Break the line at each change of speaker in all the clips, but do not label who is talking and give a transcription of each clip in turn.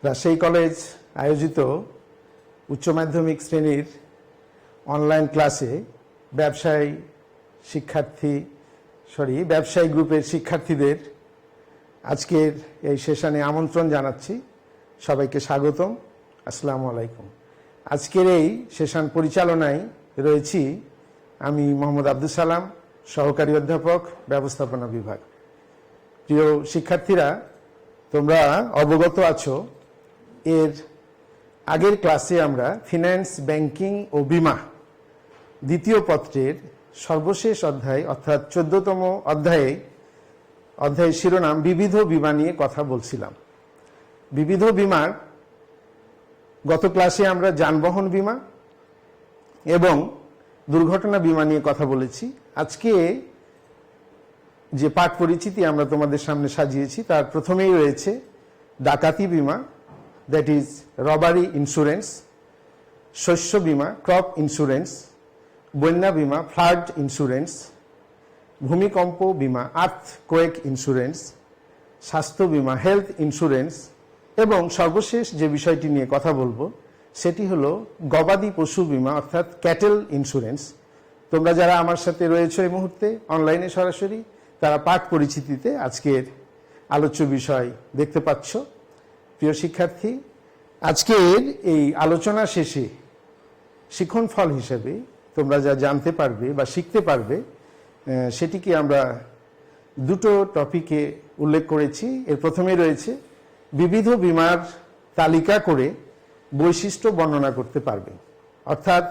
Rajshahi college আয়োজিত উচ্চ মাধ্যমিক শ্রেণীর অনলাইন ক্লাসে ব্যবসায়ী গ্রুপের শিক্ষার্থীদের আজকের এই সেশনে আমন্ত্রণ জানাচ্ছি। সবাইকে স্বাগতম। আসসালামু আলাইকুম। আজকের এই সেশন পরিচালনায় রয়েছি আমি মোহাম্মদ আব্দুল সালাম, সহকারী অধ্যাপক, ব্যবস্থাপনা বিভাগ। প্রিয় শিক্ষার্থীরা, তোমরা অবগত আছো এর আগের ক্লাসে আমরা ফিন্যান্স, ব্যাংকিং ও বিমা দ্বিতীয় পত্রের সর্বশেষ অধ্যায় অর্থাৎ 14তম অধ্যায়ের শিরোনাম বিবিধ বিমা নিয়ে কথা বলছিলাম। বিবিধ বিমার গত ক্লাসে আমরা যানবাহন বিমা এবং দুর্ঘটনা বিমা নিয়ে কথা বলেছি। আজকে যে পাঠ পরিচিতি আমরা তোমাদের সামনে সাজিয়েছি তার প্রথমেই রয়েছে ডাকাতি বিমা, দ্যাট ইজ রবারি ইন্স্যুরেন্স, শস্য বিমা, ক্রপ ইন্স্যুরেন্স, বন্যা বিমা, ফ্লাড ইন্স্যুরেন্স, ভূমিকম্প বিমা, আর্থকোয়েক ইন্স্যুরেন্স, স্বাস্থ্য বিমা, হেলথ ইন্স্যুরেন্স এবং সর্বশেষ যে বিষয়টি নিয়ে কথা বলবো সেটি হলো গবাদি পশু বিমা অর্থাৎ ক্যাটেল ইন্স্যুরেন্স। তোমরা যারা আমার সাথে রয়েছে এই মুহূর্তে অনলাইনে সরাসরি, তারা পাঠ পরিচিতিতে আজকের আলোচ্য বিষয় দেখতে পাচ্ছ। প্রিয় শিক্ষার্থী, আজকের এই আলোচনা শেষে শিক্ষণ ফল হিসেবে তোমরা যা জানতে পারবে বা শিখতে পারবে সেটিকে আমরা দুটো টপিকে উল্লেখ করেছি। এর প্রথমে রয়েছে বিবিধ বিমার তালিকা করে বৈশিষ্ট্য বর্ণনা করতে পারবে, অর্থাৎ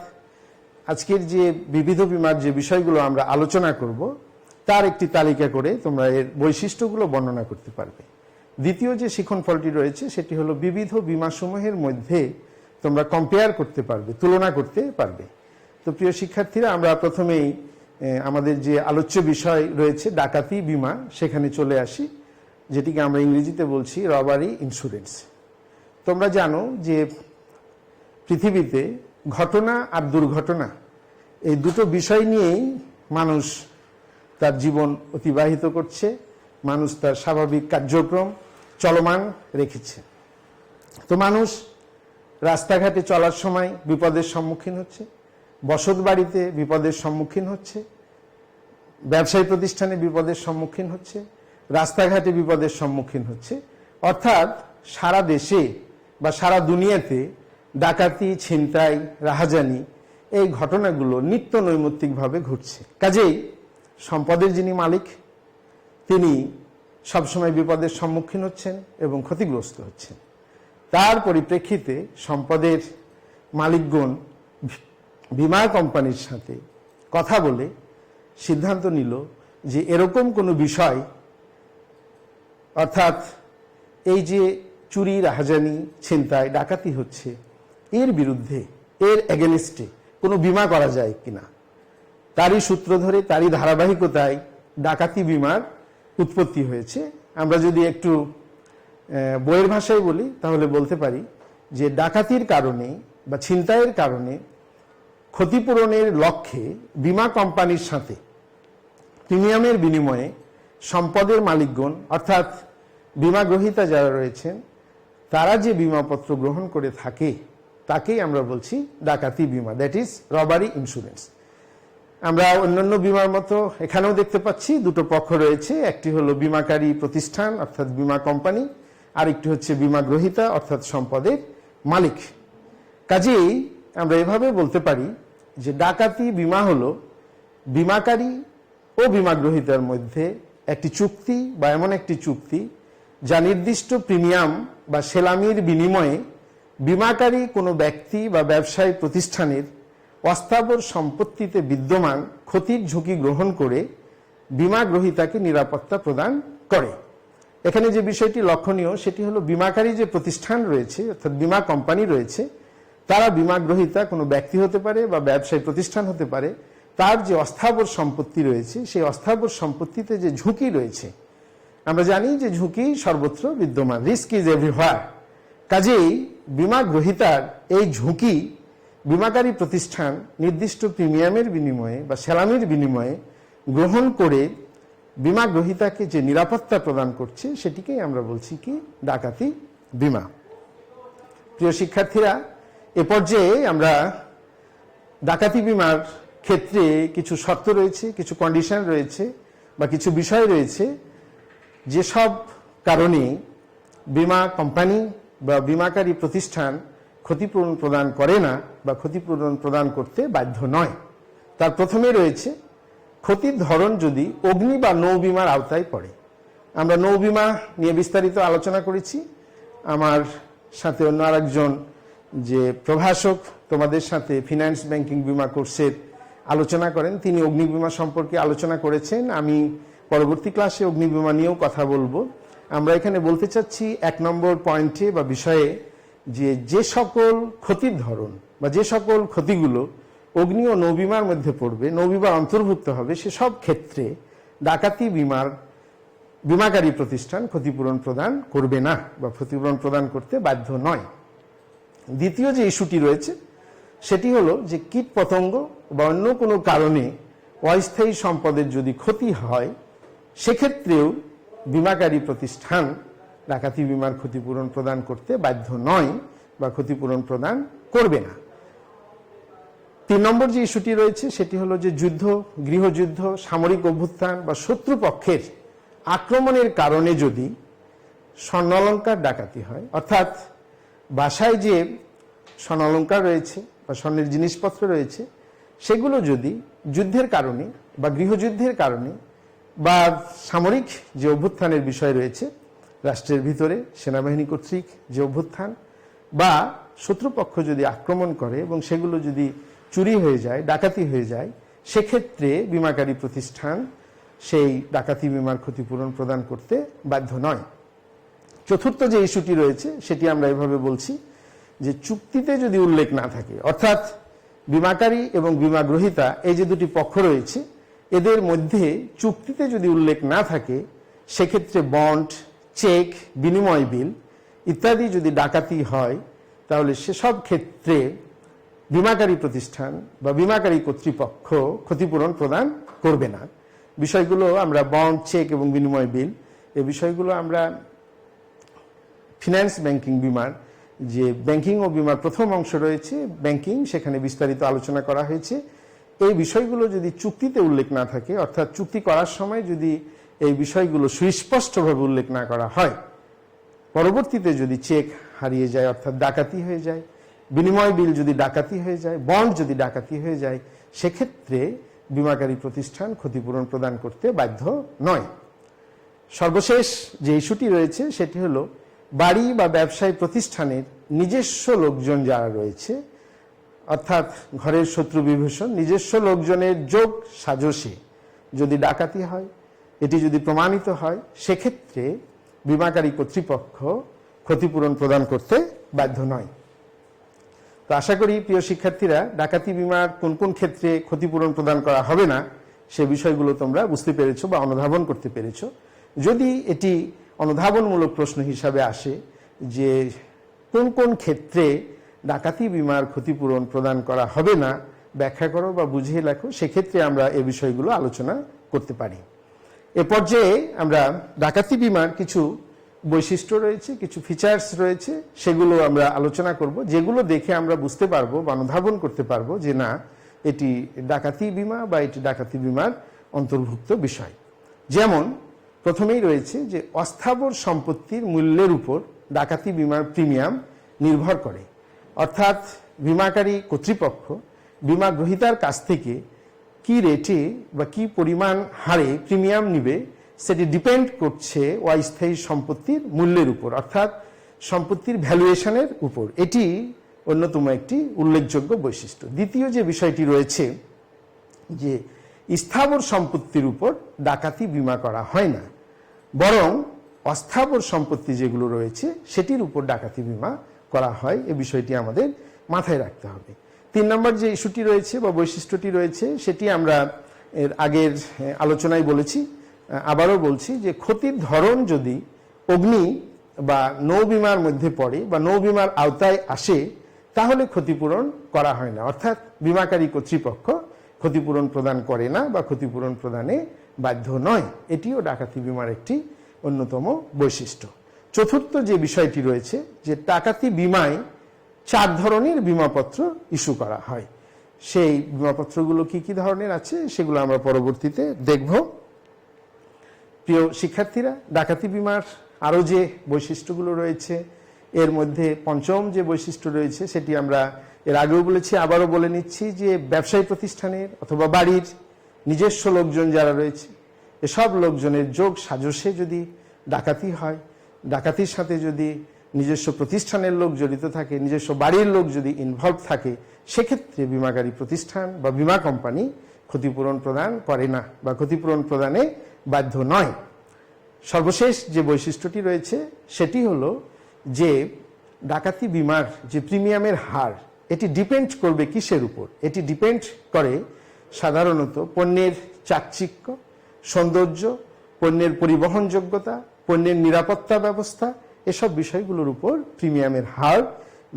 আজকের যে বিবিধ বিমার যে বিষয়গুলো আমরা আলোচনা করব তার একটি তালিকা করে তোমরা এর বৈশিষ্ট্যগুলো বর্ণনা করতে পারবে। দ্বিতীয় যে শিক্ষণ ফলটি রয়েছে সেটি হলো বিবিধ বিমাসমূহের মধ্যে তোমরা কম্পেয়ার করতে পারবে, তুলনা করতে পারবে। তো প্রিয় শিক্ষার্থীরা, আমরা প্রথমেই আমাদের যে আলোচ্য বিষয় রয়েছে ডাকাতি বিমা সেখানে চলে আসি, যেটিকে আমরা ইংরেজিতে বলছি রবারি ইন্স্যুরেন্স। তোমরা জানো যে পৃথিবীতে ঘটনা আর দুর্ঘটনা এই দুটো বিষয় নিয়েই মানুষ তার জীবন অতিবাহিত করছে, মানুষ তার স্বাভাবিক কার্যক্রম চলমান রেখেছে। তো মানুষ রাস্তাঘাটে চলার সময় বিপদের সম্মুখীন হচ্ছে, বসত বাড়িতে বিপদের সম্মুখীন হচ্ছে, ব্যবসায়ী প্রতিষ্ঠানে বিপদের সম্মুখীন হচ্ছে, রাস্তাঘাটে বিপদের সম্মুখীন হচ্ছে। অর্থাৎ সারা দেশে বা সারা দুনিয়াতে ডাকাতি, ছিনতাই, রাহাজানি এই ঘটনাগুলো নিত্য নৈমিত্তিকভাবে ঘটছে। কাজেই সম্পদের যিনি মালিক তিনি সবসময় বিপদের সম্মুখীন হচ্ছেন এবং ক্ষতিগ্রস্ত হচ্ছেন। তার পরিপ্রেক্ষিতে সম্পদের মালিকগণ বীমা কোম্পানির সাথে কথা বলে সিদ্ধান্ত নিল যে এরকম কোনো বিষয়, অর্থাৎ এই যে চুরি, রাহাজানি, ছিনতাই, ডাকাতি হচ্ছে, এর বিরুদ্ধে, এর এগেনস্টে কোনো বীমা করা যায় কিনা। তারই সূত্র ধরে, তারই ধারাবাহিকতায় ডাকাতি বিমার উৎপত্তি হয়েছে। আমরা যদি একটু বইয়ের ভাষায় বলি তাহলে বলতে পারি যে ডাকাতির কারণে বা ছিনতাইয়ের কারণে ক্ষতিপূরণের লক্ষ্যে বীমা কোম্পানির সাথে প্রিমিয়ামের বিনিময়ে সম্পদের মালিকগণ অর্থাৎ বীমা গ্রহীতা যারা রয়েছেন তারা যে বীমাপত্র গ্রহণ করে থাকে তাকেই আমরা বলছি ডাকাতি বিমা, দ্যাট ইজ রবারি ইন্স্যুরেন্স। আমরা অন্যান্য বিমার মতো এখানেও দেখতে পাচ্ছি দুটো পক্ষ রয়েছে, একটি হলো বীমাকারী প্রতিষ্ঠান অর্থাৎ বীমা কোম্পানি, আর একটি হচ্ছে বীমা গ্রহীতা অর্থাৎ সম্পদের মালিক। কাজেই আমরা এভাবে বলতে পারি যে ডাকাতি বিমা হলো বীমাকারী ও বীমা গ্রহীতার মধ্যে একটি চুক্তি বা এমন একটি চুক্তি যা নির্দিষ্ট প্রিমিয়াম বা সেলামির বিনিময়ে বীমাকারী কোনো ব্যক্তি বা ব্যবসায়ী প্রতিষ্ঠানের অস্থাবর সম্পত্তিতে বিদ্যমান ক্ষতির ঝুঁকি গ্রহণ করে বীমা গ্রহীতাকে নিরাপত্তা প্রদান করে। এখানে যে বিষয়টি লক্ষণীয় সেটি হলো বীমাকারী যে প্রতিষ্ঠান রয়েছে অর্থাৎ বীমা কোম্পানি রয়েছে, তারা বীমা গ্রহীতা কোনো ব্যক্তি হতে পারে বা ব্যবসায়ী প্রতিষ্ঠান হতে পারে, তার যে অস্থাবর সম্পত্তি রয়েছে সেই অস্থাবর সম্পত্তিতে যে ঝুঁকি রয়েছে, আমরা জানি যে ঝুঁকি সর্বত্র বিদ্যমান, রিস্ক ইজ এভরিহোয়ার। কাজেই বীমা গ্রহীতার এই ঝুঁকি বীমাকারী প্রতিষ্ঠান নির্দিষ্ট প্রিমিয়ামের বিনিময়ে বা সেলামির বিনিময়ে গ্রহণ করে বীমা গ্রহীতাকে যে নিরাপত্তা প্রদান করছে সেটিকেই আমরা বলছি কি ডাকাতি বিমা। প্রিয় শিক্ষার্থীরা, এ পর্যায়ে আমরা ডাকাতি বিমার ক্ষেত্রে কিছু শর্ত রয়েছে, কিছু কন্ডিশন রয়েছে বা কিছু বিষয় রয়েছে যেসব কারণে বীমা কোম্পানি বা বীমাকারী প্রতিষ্ঠান ক্ষতিপূরণ প্রদান করে না বা ক্ষতিপূরণ প্রদান করতে বাধ্য নয়। তার প্রথমে রয়েছে ক্ষতির ধরন যদি অগ্নি বা নৌ বীমার আওতায় পড়ে। আমরা নৌ বীমা নিয়ে বিস্তারিত আলোচনা করেছি। আমার সাথে অন্য আরেকজন যে প্রভাষক তোমাদের সাথে ফিনান্স ব্যাংকিং বীমা কোর্সের আলোচনা করেন, তিনি অগ্নি বীমা সম্পর্কে আলোচনা করেছেন। আমি পরবর্তী ক্লাসে অগ্নি বীমা নিয়েও কথা বলবো। আমরা এখানে বলতে চাচ্ছি 1 নম্বর পয়েন্টে বা বিষয়ে যে সকল ক্ষতির ধরন বা যে সকল ক্ষতিগুলো অগ্নি ও নৌবিমার মধ্যে পড়বে, নৌবিমার অন্তর্ভুক্ত হবে, সেসব ক্ষেত্রে ডাকাতি বীমাকারী প্রতিষ্ঠান ক্ষতিপূরণ প্রদান করবে না বা ক্ষতিপূরণ প্রদান করতে বাধ্য নয়। দ্বিতীয় যে ইস্যুটি রয়েছে সেটি হলো যে কীট পতঙ্গ বা অন্য কোনো কারণে অস্থায়ী সম্পদের যদি ক্ষতি হয়, সেক্ষেত্রেও বীমাকারী প্রতিষ্ঠান ডাকাতি বীমার ক্ষতিপূরণ প্রদান করতে বাধ্য নয় বা ক্ষতিপূরণ প্রদান করবে না। 3 নম্বর যে ইস্যুটি রয়েছে সেটি হলো যে যুদ্ধ, গৃহযুদ্ধ, সামরিক অভ্যুত্থান বা শত্রুপক্ষের আক্রমণের কারণে যদি স্বর্ণালঙ্কার ডাকাতি হয়, অর্থাৎ বাসায় যে স্বর্ণালঙ্কার রয়েছে বা স্বর্ণের জিনিসপত্র রয়েছে, সেগুলো যদি যুদ্ধের কারণে বা গৃহযুদ্ধের কারণে বা সামরিক যে অভ্যুত্থানের বিষয় রয়েছে রাষ্ট্রের ভিতরে সেনাবাহিনী কর্তৃক যে অভ্যুত্থান বা শত্রুপক্ষ যদি আক্রমণ করে এবং সেগুলো যদি চুরি হয়ে যায়, ডাকাতি হয়ে যায়, সেক্ষেত্রে বীমাকারী প্রতিষ্ঠান সেই ডাকাতি বীমার ক্ষতিপূরণ প্রদান করতে বাধ্য নয়। চতুর্থ যে ইস্যুটি রয়েছে সেটি আমরা এভাবে বলছি যে চুক্তিতে যদি উল্লেখ না থাকে, অর্থাৎ বীমাকারী এবং বীমা গ্রহীতা এই যে দুটি পক্ষ রয়েছে, এদের মধ্যে চুক্তিতে যদি উল্লেখ না থাকে, সেক্ষেত্রে বন্ড, চেক, বিনিময় বিল ইত্যাদি যদি ডাকাতি হয়, তাহলে সেসব ক্ষেত্রে বীমাকারী প্রতিষ্ঠান বা বীমাকারী কর্তৃপক্ষ ক্ষতিপূরণ প্রদান করবে না। বিষয়গুলো আমরা বন্ড, চেক এবং বিনিময় বিল, এই বিষয়গুলো আমরা ফিনান্স ব্যাংকিং বীমার যে ব্যাংকিং ও বীমার প্রথম অংশ রয়েছে ব্যাংকিং, সেখানে বিস্তারিত আলোচনা করা হয়েছে। এই বিষয়গুলো যদি চুক্তিতে উল্লেখ না থাকে, অর্থাৎ চুক্তি করার সময় যদি এই বিষয়গুলো সুস্পষ্টভাবে উল্লেখ না করা হয়, পরবর্তীতে যদি চেক হারিয়ে যায় অর্থাৎ ডাকাতি হয়ে যায়, বিনিময় বিল যদি ডাকাতি হয়ে যায়, বন্ড যদি ডাকাতি হয়ে যায়, সেক্ষেত্রে বীমাকারী প্রতিষ্ঠান ক্ষতিপূরণ প্রদান করতে বাধ্য নয়। সর্বশেষ যে ইস্যুটি রয়েছে সেটি হলো বাড়ি বা ব্যবসায়ী প্রতিষ্ঠানের নিজস্ব লোকজন যারা রয়েছে, অর্থাৎ ঘরের শত্রু বিভীষণ, নিজস্ব লোকজনের যোগ সাজসে যদি ডাকাতি হয়, এটি যদি প্রমাণিত হয়, সেক্ষেত্রে বীমাকারী কর্তৃপক্ষ ক্ষতিপূরণ প্রদান করতে বাধ্য নয়। তো আশা করি প্রিয় শিক্ষার্থীরা, ডাকাতি বীমার কোন কোন ক্ষেত্রে ক্ষতিপূরণ প্রদান করা হবে না সে বিষয়গুলো তোমরা বুঝতে পেরেছো বা অনুধাবন করতে পেরেছো। যদি এটি অনুধাবনমূলক প্রশ্ন হিসাবে আসে যে কোন কোন ক্ষেত্রে ডাকাতি বীমার ক্ষতিপূরণ প্রদান করা হবে না, ব্যাখ্যা করো বা বুঝিয়ে লেখো, সেক্ষেত্রে আমরা এ বিষয়গুলো আলোচনা করতে পারি। এ পর্যায়ে আমরা ডাকাতি বীমার কিছু বৈশিষ্ট্য রয়েছে, কিছু ফিচার্স রয়েছে, সেগুলো আমরা আলোচনা করব, যেগুলো দেখে আমরা বুঝতে পারবো বা অনুধাবন করতে পারবো যে না, এটি ডাকাতি বীমা বা এটি ডাকাতি বীমার অন্তর্ভুক্ত বিষয়। যেমন প্রথমেই রয়েছে যে অস্থাবর সম্পত্তির মূল্যের উপর ডাকাতি বীমার প্রিমিয়াম নির্ভর করে, অর্থাৎ বীমাকারী কর্তৃপক্ষ বীমা গ্রহীতার কাছ থেকে কি রেটে বা কি পরিমাণ হারে প্রিমিয়াম নিবে সেটি ডিপেন্ড করছে অস্থায়ী সম্পত্তির মূল্যের উপর, অর্থাৎ সম্পত্তির ভ্যালুয়েশনের উপর। এটি অন্যতম একটি উল্লেখযোগ্য বৈশিষ্ট্য। দ্বিতীয় যে বিষয়টি রয়েছে যে স্থাবর সম্পত্তির উপর ডাকাতি বীমা করা হয় না, বরং অস্থাবর সম্পত্তি যেগুলো রয়েছে সেটির উপর ডাকাতি বীমা করা হয়। এই বিষয়টি আমাদের মাথায় রাখতে হবে। 3 নম্বর যে ইস্যুটি রয়েছে বা বৈশিষ্ট্যটি রয়েছে সেটি আমরা এর আগের আলোচনায় বলেছি, আবারও বলছি যে ক্ষতির ধরন যদি অগ্নি বা নৌ বীমার মধ্যে পড়ে বা নৌ বীমার আওতায় আসে, তাহলে ক্ষতিপূরণ করা হয় না, অর্থাৎ বীমাকারী কর্তৃপক্ষ ক্ষতিপূরণ প্রদান করে না বা ক্ষতিপূরণ প্রদানে বাধ্য নয়। এটিও ডাকাতি বীমার একটি অন্যতম বৈশিষ্ট্য। চতুর্থ যে বিষয়টি রয়েছে যে ডাকাতি বীমায় 4 ধরনের বিমাপত্র ইস্যু করা হয়। সেই বিমাপত্রগুলো কি কি ধরনের আছে সেগুলো আমরা পরবর্তীতে দেখব। প্রিয় শিক্ষার্থীরা, ডাকাতি বিমার আরও যে বৈশিষ্ট্যগুলো রয়েছে এর মধ্যে পঞ্চম যে বৈশিষ্ট্য রয়েছে সেটি আমরা এর আগেও বলেছি, আবারও বলে নিচ্ছি, যে ব্যবসায়ী প্রতিষ্ঠানের অথবা বাড়ির নিজস্ব লোকজন যারা রয়েছে এসব লোকজনের যোগ সাজসে যদি ডাকাতি হয়, ডাকাতির সাথে যদি নিজস্ব প্রতিষ্ঠানের লোক জড়িত থাকে, নিজস্ব বাড়ির লোক যদি ইনভলভ থাকে, সেক্ষেত্রে বিমাকারী প্রতিষ্ঠান বা বিমা কোম্পানি ক্ষতিপূরণ প্রদান করে না বা ক্ষতিপূরণ প্রদানে বাধ্য নয়। সর্বশেষ যে বৈশিষ্ট্যটি রয়েছে সেটি হলো যে ডাকাতি বিমার যে প্রিমিয়ামের হার এটি ডিপেন্ড করবে কিসের উপর? এটি ডিপেন্ড করে সাধারণত পণ্যের চাকচিক্য, সৌন্দর্য, পণ্যের পরিবহনযোগ্যতা, পণ্যের নিরাপত্তা ব্যবস্থা, এসব বিষয়গুলোর উপর প্রিমিয়ামের হার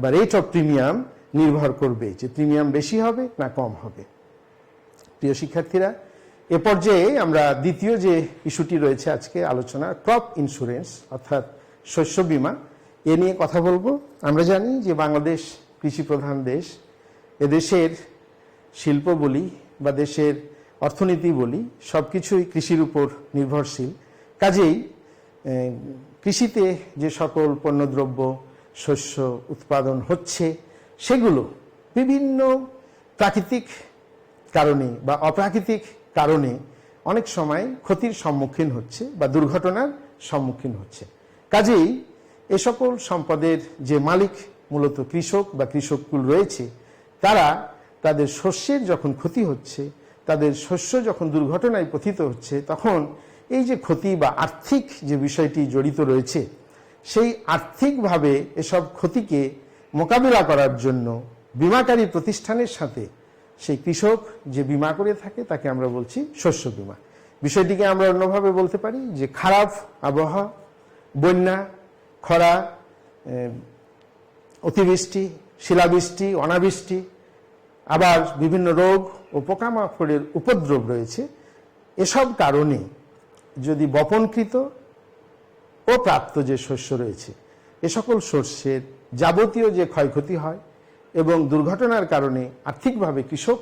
বা রেট অফ প্রিমিয়াম নির্ভর করবে, যে প্রিমিয়াম বেশি হবে না কম হবে। প্রিয় শিক্ষার্থীরা, এ পর্যায়ে আমরা দ্বিতীয় যে ইস্যুটি রয়েছে আজকে আলোচনা, ক্রপ ইন্স্যুরেন্স অর্থাৎ শস্য বীমা, এ নিয়ে কথা বলবো। আমরা জানি যে বাংলাদেশ কৃষি প্রধান দেশ, এদেশের শিল্প বলি বা দেশের অর্থনীতি বলি সবকিছুই কৃষির উপর নির্ভরশীল। কাজেই কৃষিতে যে সকল পণ্যদ্রব্য শস্য উৎপাদন হচ্ছে সেগুলো বিভিন্ন প্রাকৃতিক কারণে বা অপ্রাকৃতিক কারণে অনেক সময় ক্ষতির সম্মুখীন হচ্ছে বা দুর্ঘটনার সম্মুখীন হচ্ছে। কাজেই এ সকল সম্পদের যে মালিক মূলত কৃষক বা কৃষককুল রয়েছে, তারা তাদের শস্যের যখন ক্ষতি হচ্ছে, তাদের শস্য যখন দুর্ঘটনায় পতিত হচ্ছে, তখন এই যে ক্ষতি বা আর্থিক যে বিষয়টি জড়িত রয়েছে, সেই আর্থিকভাবে এসব ক্ষতিকে মোকাবিলা করার জন্য বিমাকারী প্রতিষ্ঠানের সাথে সেই কৃষক যে বিমা করে থাকে তাকে আমরা বলছি শস্য বিমা। বিষয়টিকে আমরা অন্যভাবে বলতে পারি যে খারাপ আবহাওয়া, বন্যা, খরা, অতিবৃষ্টি, শিলাবৃষ্টি, অনাবৃষ্টি, আবার বিভিন্ন রোগ ও পোকামাকড়ের উপদ্রব রয়েছে, এসব কারণে যদি বপনকৃত ও প্রাপ্ত যে শস্য রয়েছে এ সকল শস্যের যাবতীয় যে ক্ষয়ক্ষতি হয় এবং দুর্ঘটনার কারণে আর্থিকভাবে কৃষক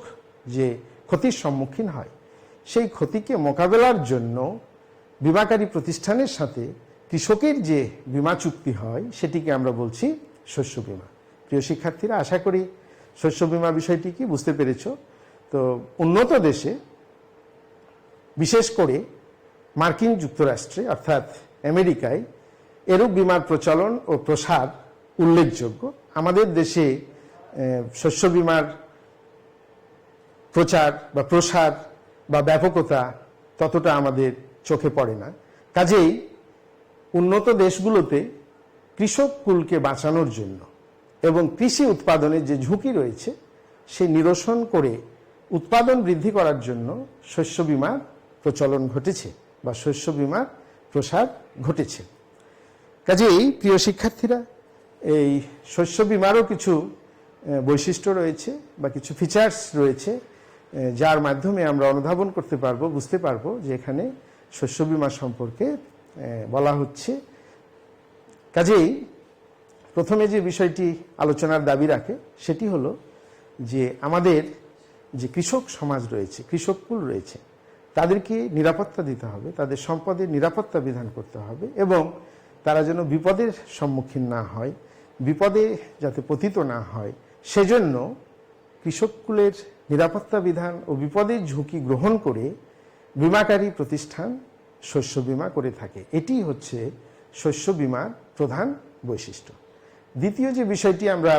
যে ক্ষতির সম্মুখীন হয়, সেই ক্ষতিকে মোকাবেলার জন্য বিমাকারী প্রতিষ্ঠানের সাথে কৃষকের যে বিমা চুক্তি হয় সেটিকে আমরা বলছি শস্য বিমা। প্রিয় শিক্ষার্থীরা, আশা করি শস্য বিমা বিষয়টি কি বুঝতে পেরেছ। তো উন্নত দেশে, বিশেষ করে মার্কিন যুক্তরাষ্ট্রে অর্থাৎ আমেরিকায় এরূপ বিমার প্রচলন ও প্রসার উল্লেখযোগ্য। আমাদের দেশে শস্য বিমার প্রচার বা প্রসার বা ব্যাপকতা ততটা আমাদের চোখে পড়ে না। কাজেই উন্নত দেশগুলোতে কৃষক কুলকে বাঁচানোর জন্য এবং কৃষি উৎপাদনের যে ঝুঁকি রয়েছে সে নিরসন করে উৎপাদন বৃদ্ধি করার জন্য শস্য বিমার প্রচলন ঘটেছে বা শস্য বিমার প্রসার ঘটেছে। কাজেই প্রিয় শিক্ষার্থীরা, এই শস্য বিমারও কিছু বৈশিষ্ট্য রয়েছে বা কিছু ফিচার্স রয়েছে যার মাধ্যমে আমরা অনুধাবন করতে পারবো, বুঝতে পারবো যে এখানে শস্য বিমা সম্পর্কে বলা হচ্ছে। কাজেই প্রথমে যে বিষয়টি আলোচনার দাবি রাখে সেটি হলো যে আমাদের যে কৃষক সমাজ রয়েছে, কৃষককুল রয়েছে, তাদেরকে নিরাপত্তা দিতে হবে, তাদের সম্পদের নিরাপত্তা বিধান করতে হবে এবং তারা যেন বিপদের সম্মুখীন না হয়, বিপদে যাতে পতিত না হয়, সেজন্য কৃষককুলের নিরাপত্তা বিধান ও বিপদের ঝুঁকি গ্রহণ করে বিমাকারী প্রতিষ্ঠান শস্য বিমা করে থাকে। এটি হচ্ছে শস্য বিমার প্রধান বৈশিষ্ট্য। দ্বিতীয় যে বিষয়টি আমরা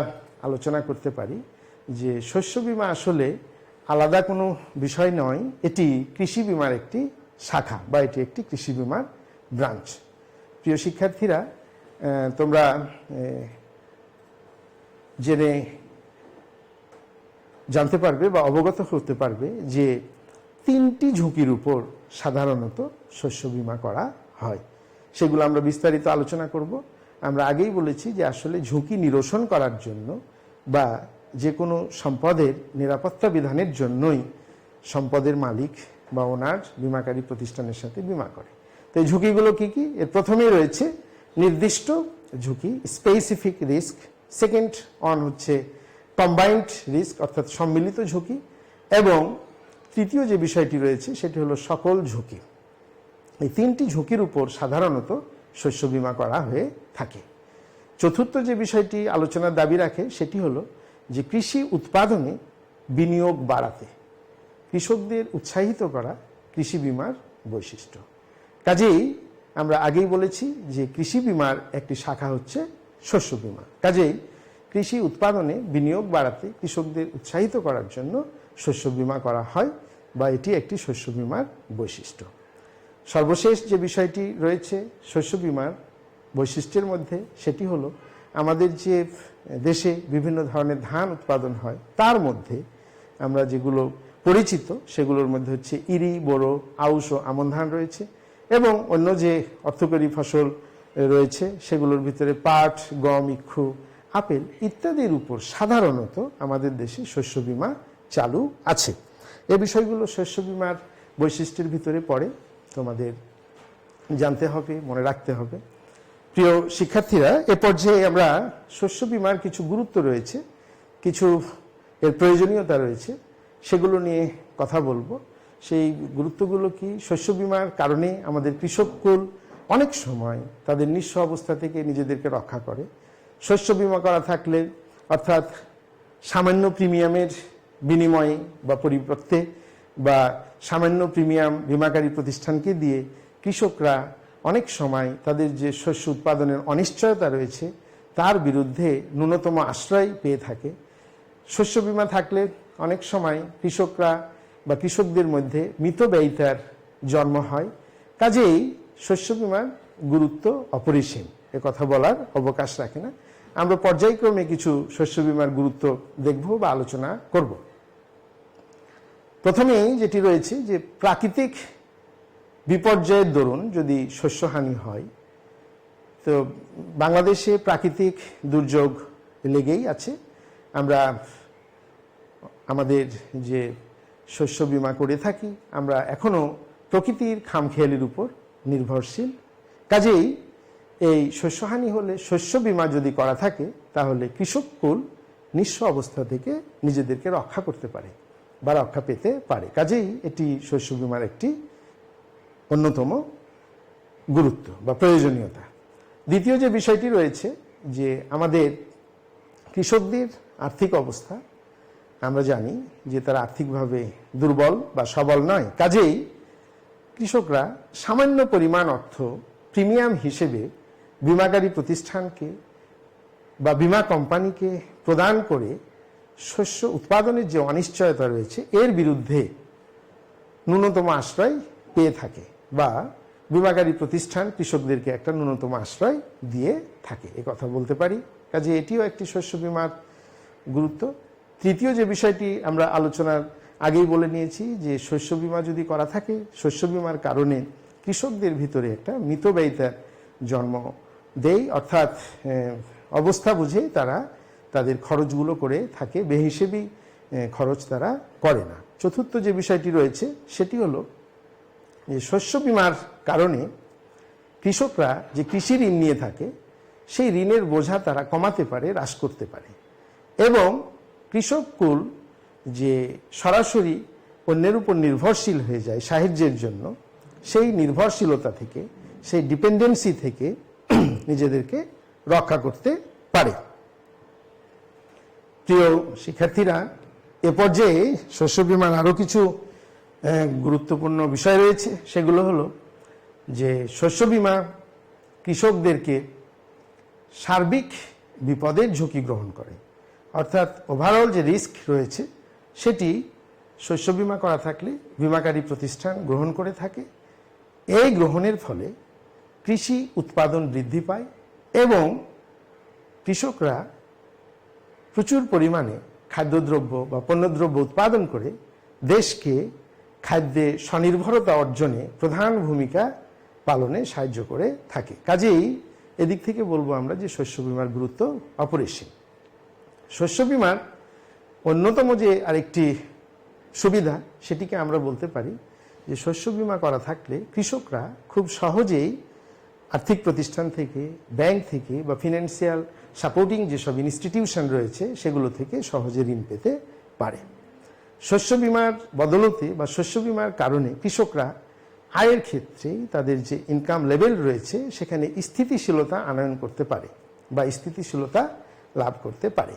আলোচনা করতে পারি যে শস্য বিমা আসলে আলাদা কোনো বিষয় নয়, এটি কৃষি বিমার একটি শাখা বা এটি একটি কৃষি বিমার ব্রাঞ্চ। প্রিয় শিক্ষার্থীরা, তোমরা জেনে জানতে পারবে বা অবগত হতে পারবে যে 3টি ঝুঁকির উপর সাধারণত শস্য বিমা করা হয়। সেগুলো আমরা বিস্তারিত আলোচনা করব। আমরা আগেই বলেছি যে আসলে ঝুঁকি নিরসন করার জন্য বা যে কোনো সম্পদের নিরাপত্তা বিধানের জন্যই সম্পদের মালিক বা ওনার বিমাকারী প্রতিষ্ঠানের সাথে বিমা করে। তো এই ঝুঁকিগুলো কি কি? এর প্রথমেই রয়েছে নির্দিষ্ট ঝুঁকি, স্পেসিফিক রিস্ক, সেকেন্ড ওয়ান হচ্ছে কম্বাইন্ড রিস্ক অর্থাৎ সম্মিলিত ঝুঁকি, এবং তৃতীয় যে বিষয়টি রয়েছে সেটি হলো সকল ঝুঁকি। এই তিনটি ঝুঁকির উপর সাধারণত শস্য বীমা করা হয়ে থাকে। চতুর্থ যে বিষয়টি আলোচনার দাবি রাখে সেটি হলো যে কৃষি উৎপাদনে বিনিয়োগ বাড়াতে কৃষকদের উৎসাহিত করা কৃষি বীমার বৈশিষ্ট্য। কাজেই আমরা আগেই বলেছি যে কৃষি বীমার একটি শাখা হচ্ছে শস্য বীমা। কাজেই কৃষি উৎপাদনে বিনিয়োগ বাড়াতে কৃষকদের উৎসাহিত করার জন্য শস্য বীমা করা হয় বা এটি একটি শস্য বীমার বৈশিষ্ট্য। সর্বশেষ যে বিষয়টি রয়েছে শস্য বীমার বৈশিষ্ট্যের মধ্যে সেটি হলো আমাদের যে দেশে বিভিন্ন ধরনের ধান উৎপাদন হয় তার মধ্যে আমরা যেগুলো পরিচিত সেগুলোর মধ্যে হচ্ছে ইরি, বোরো, আউশ ও আমন ধান রয়েছে, এবং অন্য যে অর্থকরী ফসল রয়েছে সেগুলোর ভিতরে পাট, গম, ইক্ষু, আপেল ইত্যাদির উপর সাধারণত আমাদের দেশে শস্য বীমা চালু আছে। এই বিষয়গুলো শস্য বীমার বৈশিষ্ট্যের ভিতরে পড়ে, তোমাদের জানতে হবে, মনে রাখতে হবে। প্রিয় শিক্ষার্থীরা, এ পর্যায়ে আমরা শস্য বীমার কিছু গুরুত্ব রয়েছে, কিছু এর প্রয়োজনীয়তা রয়েছে, সেগুলো নিয়ে কথা বলবো। সেই গুরুত্বগুলো কি? শস্য বীমার কারণে আমাদের কৃষককুল অনেক সময় তাদের নিঃস্ব অবস্থা থেকে নিজেদেরকে রক্ষা করে। শস্য বীমা করা থাকলে অর্থাৎ সামান্য প্রিমিয়ামের বিনিময়ে বা পরিবর্তে বা সামান্য প্রিমিয়াম বীমাকারী প্রতিষ্ঠানকে দিয়ে কৃষকরা অনেক সময় তাদের যে শস্য উৎপাদনের অনিশ্চয়তা রয়েছে তার বিরুদ্ধে ন্যূনতম আশ্রয় পেয়ে থাকে। শস্য বীমা থাকলে অনেক সময় কৃষকরা বা কৃষকদের মধ্যে মিতব্যয়িতার জন্ম হয়। কাজেই শস্য বীমার গুরুত্ব অপরিসীম, এ কথা বলার অবকাশ রাখে না। আমরা পর্যায়ক্রমে কিছু শস্য বীমার গুরুত্ব দেখব বা আলোচনা করব। প্রথমেই যেটি রয়েছে যে প্রাকৃতিক বিপর্যয়ের দরুন যদি শস্যহানি হয়, তো বাংলাদেশে প্রাকৃতিক দুর্যোগ লেগেই আছে। আমরা আমাদের যে শস্য বীমা করে থাকি আমরা এখনো প্রকৃতির খামখেয়ালির উপর নির্ভরশীল। কাজেই এই শস্যহানি হলে শস্য বীমা যদি করা থাকে তাহলে কৃষককুল নিঃস্ব অবস্থা থেকে নিজেদেরকে রক্ষা করতে পারে বা রক্ষা পেতে পারে। কাজেই এটি শস্য বীমার একটি অন্যতম গুরুত্ব বা প্রয়োজনীয়তা। দ্বিতীয় যে বিষয়টি রয়েছে যে আমাদের কৃষকদের আর্থিক অবস্থা, আমরা জানি যে তারা আর্থিকভাবে দুর্বল বা সবল নয়। কাজেই কৃষকরা সামান্য পরিমাণ অর্থ প্রিমিয়াম হিসেবে বীমাকারী প্রতিষ্ঠানকে বা বীমা কোম্পানিকে প্রদান করে শস্য উৎপাদনের যে অনিশ্চয়তা রয়েছে এর বিরুদ্ধে ন্যূনতম আশ্রয় পেয়ে থাকে বা বীমাকারী প্রতিষ্ঠান কৃষকদেরকে একটা ন্যূনতম আশ্রয় দিয়ে থাকে, এ কথা বলতে পারি। কাজে এটিও একটি শস্য বীমার গুরুত্ব। তৃতীয় যে বিষয়টি আমরা আলোচনার আগেই বলে নিয়েছি যে শস্য বীমা যদি করা থাকে শস্য বীমার কারণে কৃষকদের ভিতরে একটা মিতব্যয়িতার জন্ম দেয়, অর্থাৎ অবস্থা বুঝে তারা তাদের খরচগুলো করে থাকে, বেহিসেবি খরচ তারা করে না। চতুর্থ যে বিষয়টি রয়েছে সেটি হলো যে শস্য বীমার কারণে কৃষকরা যে কৃষি ঋণ নিয়ে থাকে সেই ঋণের বোঝা তারা কমাতে পারে, হ্রাস করতে পারে, এবং কৃষককুল যে সরাসরি অন্যের উপর নির্ভরশীল হয়ে যায় সাহায্যের জন্য সেই নির্ভরশীলতা থেকে, সেই ডিপেন্ডেন্সি থেকে নিজেদেরকে রক্ষা করতে পারে। প্রিয় শিক্ষার্থীরা, এ পর্যায়ে শস্য বীমার আরও কিছু গুরুত্বপূর্ণ বিষয় রয়েছে। সেগুলো হলো যে শস্য বীমা কৃষকদেরকে সার্বিক বিপদের ঝুঁকি গ্রহণ করে, অর্থাৎ ওভারঅল যে রিস্ক রয়েছে সেটি শস্য বীমা করা থাকলে বীমাকারী প্রতিষ্ঠান গ্রহণ করে থাকে। এই গ্রহণের ফলে কৃষি উৎপাদন বৃদ্ধি পায় এবং কৃষকরা প্রচুর পরিমাণে খাদ্যদ্রব্য বা পণ্যদ্রব্য উৎপাদন করে দেশকে খাদ্যে স্বনির্ভরতা অর্জনে প্রধান ভূমিকা পালনে সাহায্য করে থাকে। কাজেই এদিক থেকে বলবো আমরা যে শস্য বীমার গুরুত্ব অপরিসীম। শস্য বীমার অন্যতম যে আরেকটি সুবিধা সেটিকে আমরা বলতে পারি যে শস্য বীমা করা থাকলে কৃষকরা খুব সহজেই আর্থিক প্রতিষ্ঠান থেকে, ব্যাংক থেকে বা ফিনান্সিয়াল সাপোর্টিং যেসব ইনস্টিটিউশন রয়েছে সেগুলো থেকে সহজে ঋণ পেতে পারে। শস্য বিমার বদলতে বা শস্য বিমার কারণে কৃষকরা আয়ের ক্ষেত্রে তাদের যে ইনকাম লেভেল রয়েছে সেখানে স্থিতিশীলতা আনয়ন করতে পারে বা স্থিতিশীলতা লাভ করতে পারে।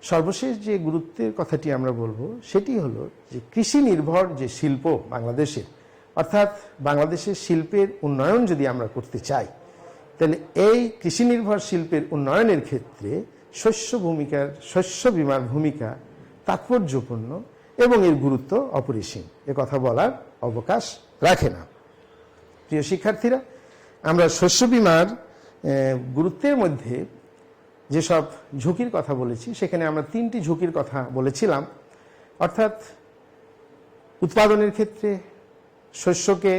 সর্বশেষ যে গুরুত্বের কথাটি আমরা বলবো সেটি হলো যে কৃষি নির্ভর যে শিল্প বাংলাদেশের, অর্থাৎ বাংলাদেশের শিল্পের উন্নয়ন যদি আমরা করতে চাই তাহলে এই কৃষি নির্ভর শিল্পের উন্নয়নের ক্ষেত্রে শস্য বিমার ভূমিকা তাৎপর্যপূর্ণ এবং এর গুরুত্ব অপরিসীম, এ কথা বলার অবকাশ রাখে না। প্রিয় শিক্ষার্থীরা, আমরা শস্য বিমার গুরুত্বের মধ্যে যেসব ঝুঁকির কথা বলেছি সেখানে আমরা 3টি ঝুঁকির কথা বলেছিলাম, অর্থাৎ উৎপাদনের ক্ষেত্রে, শস্যকে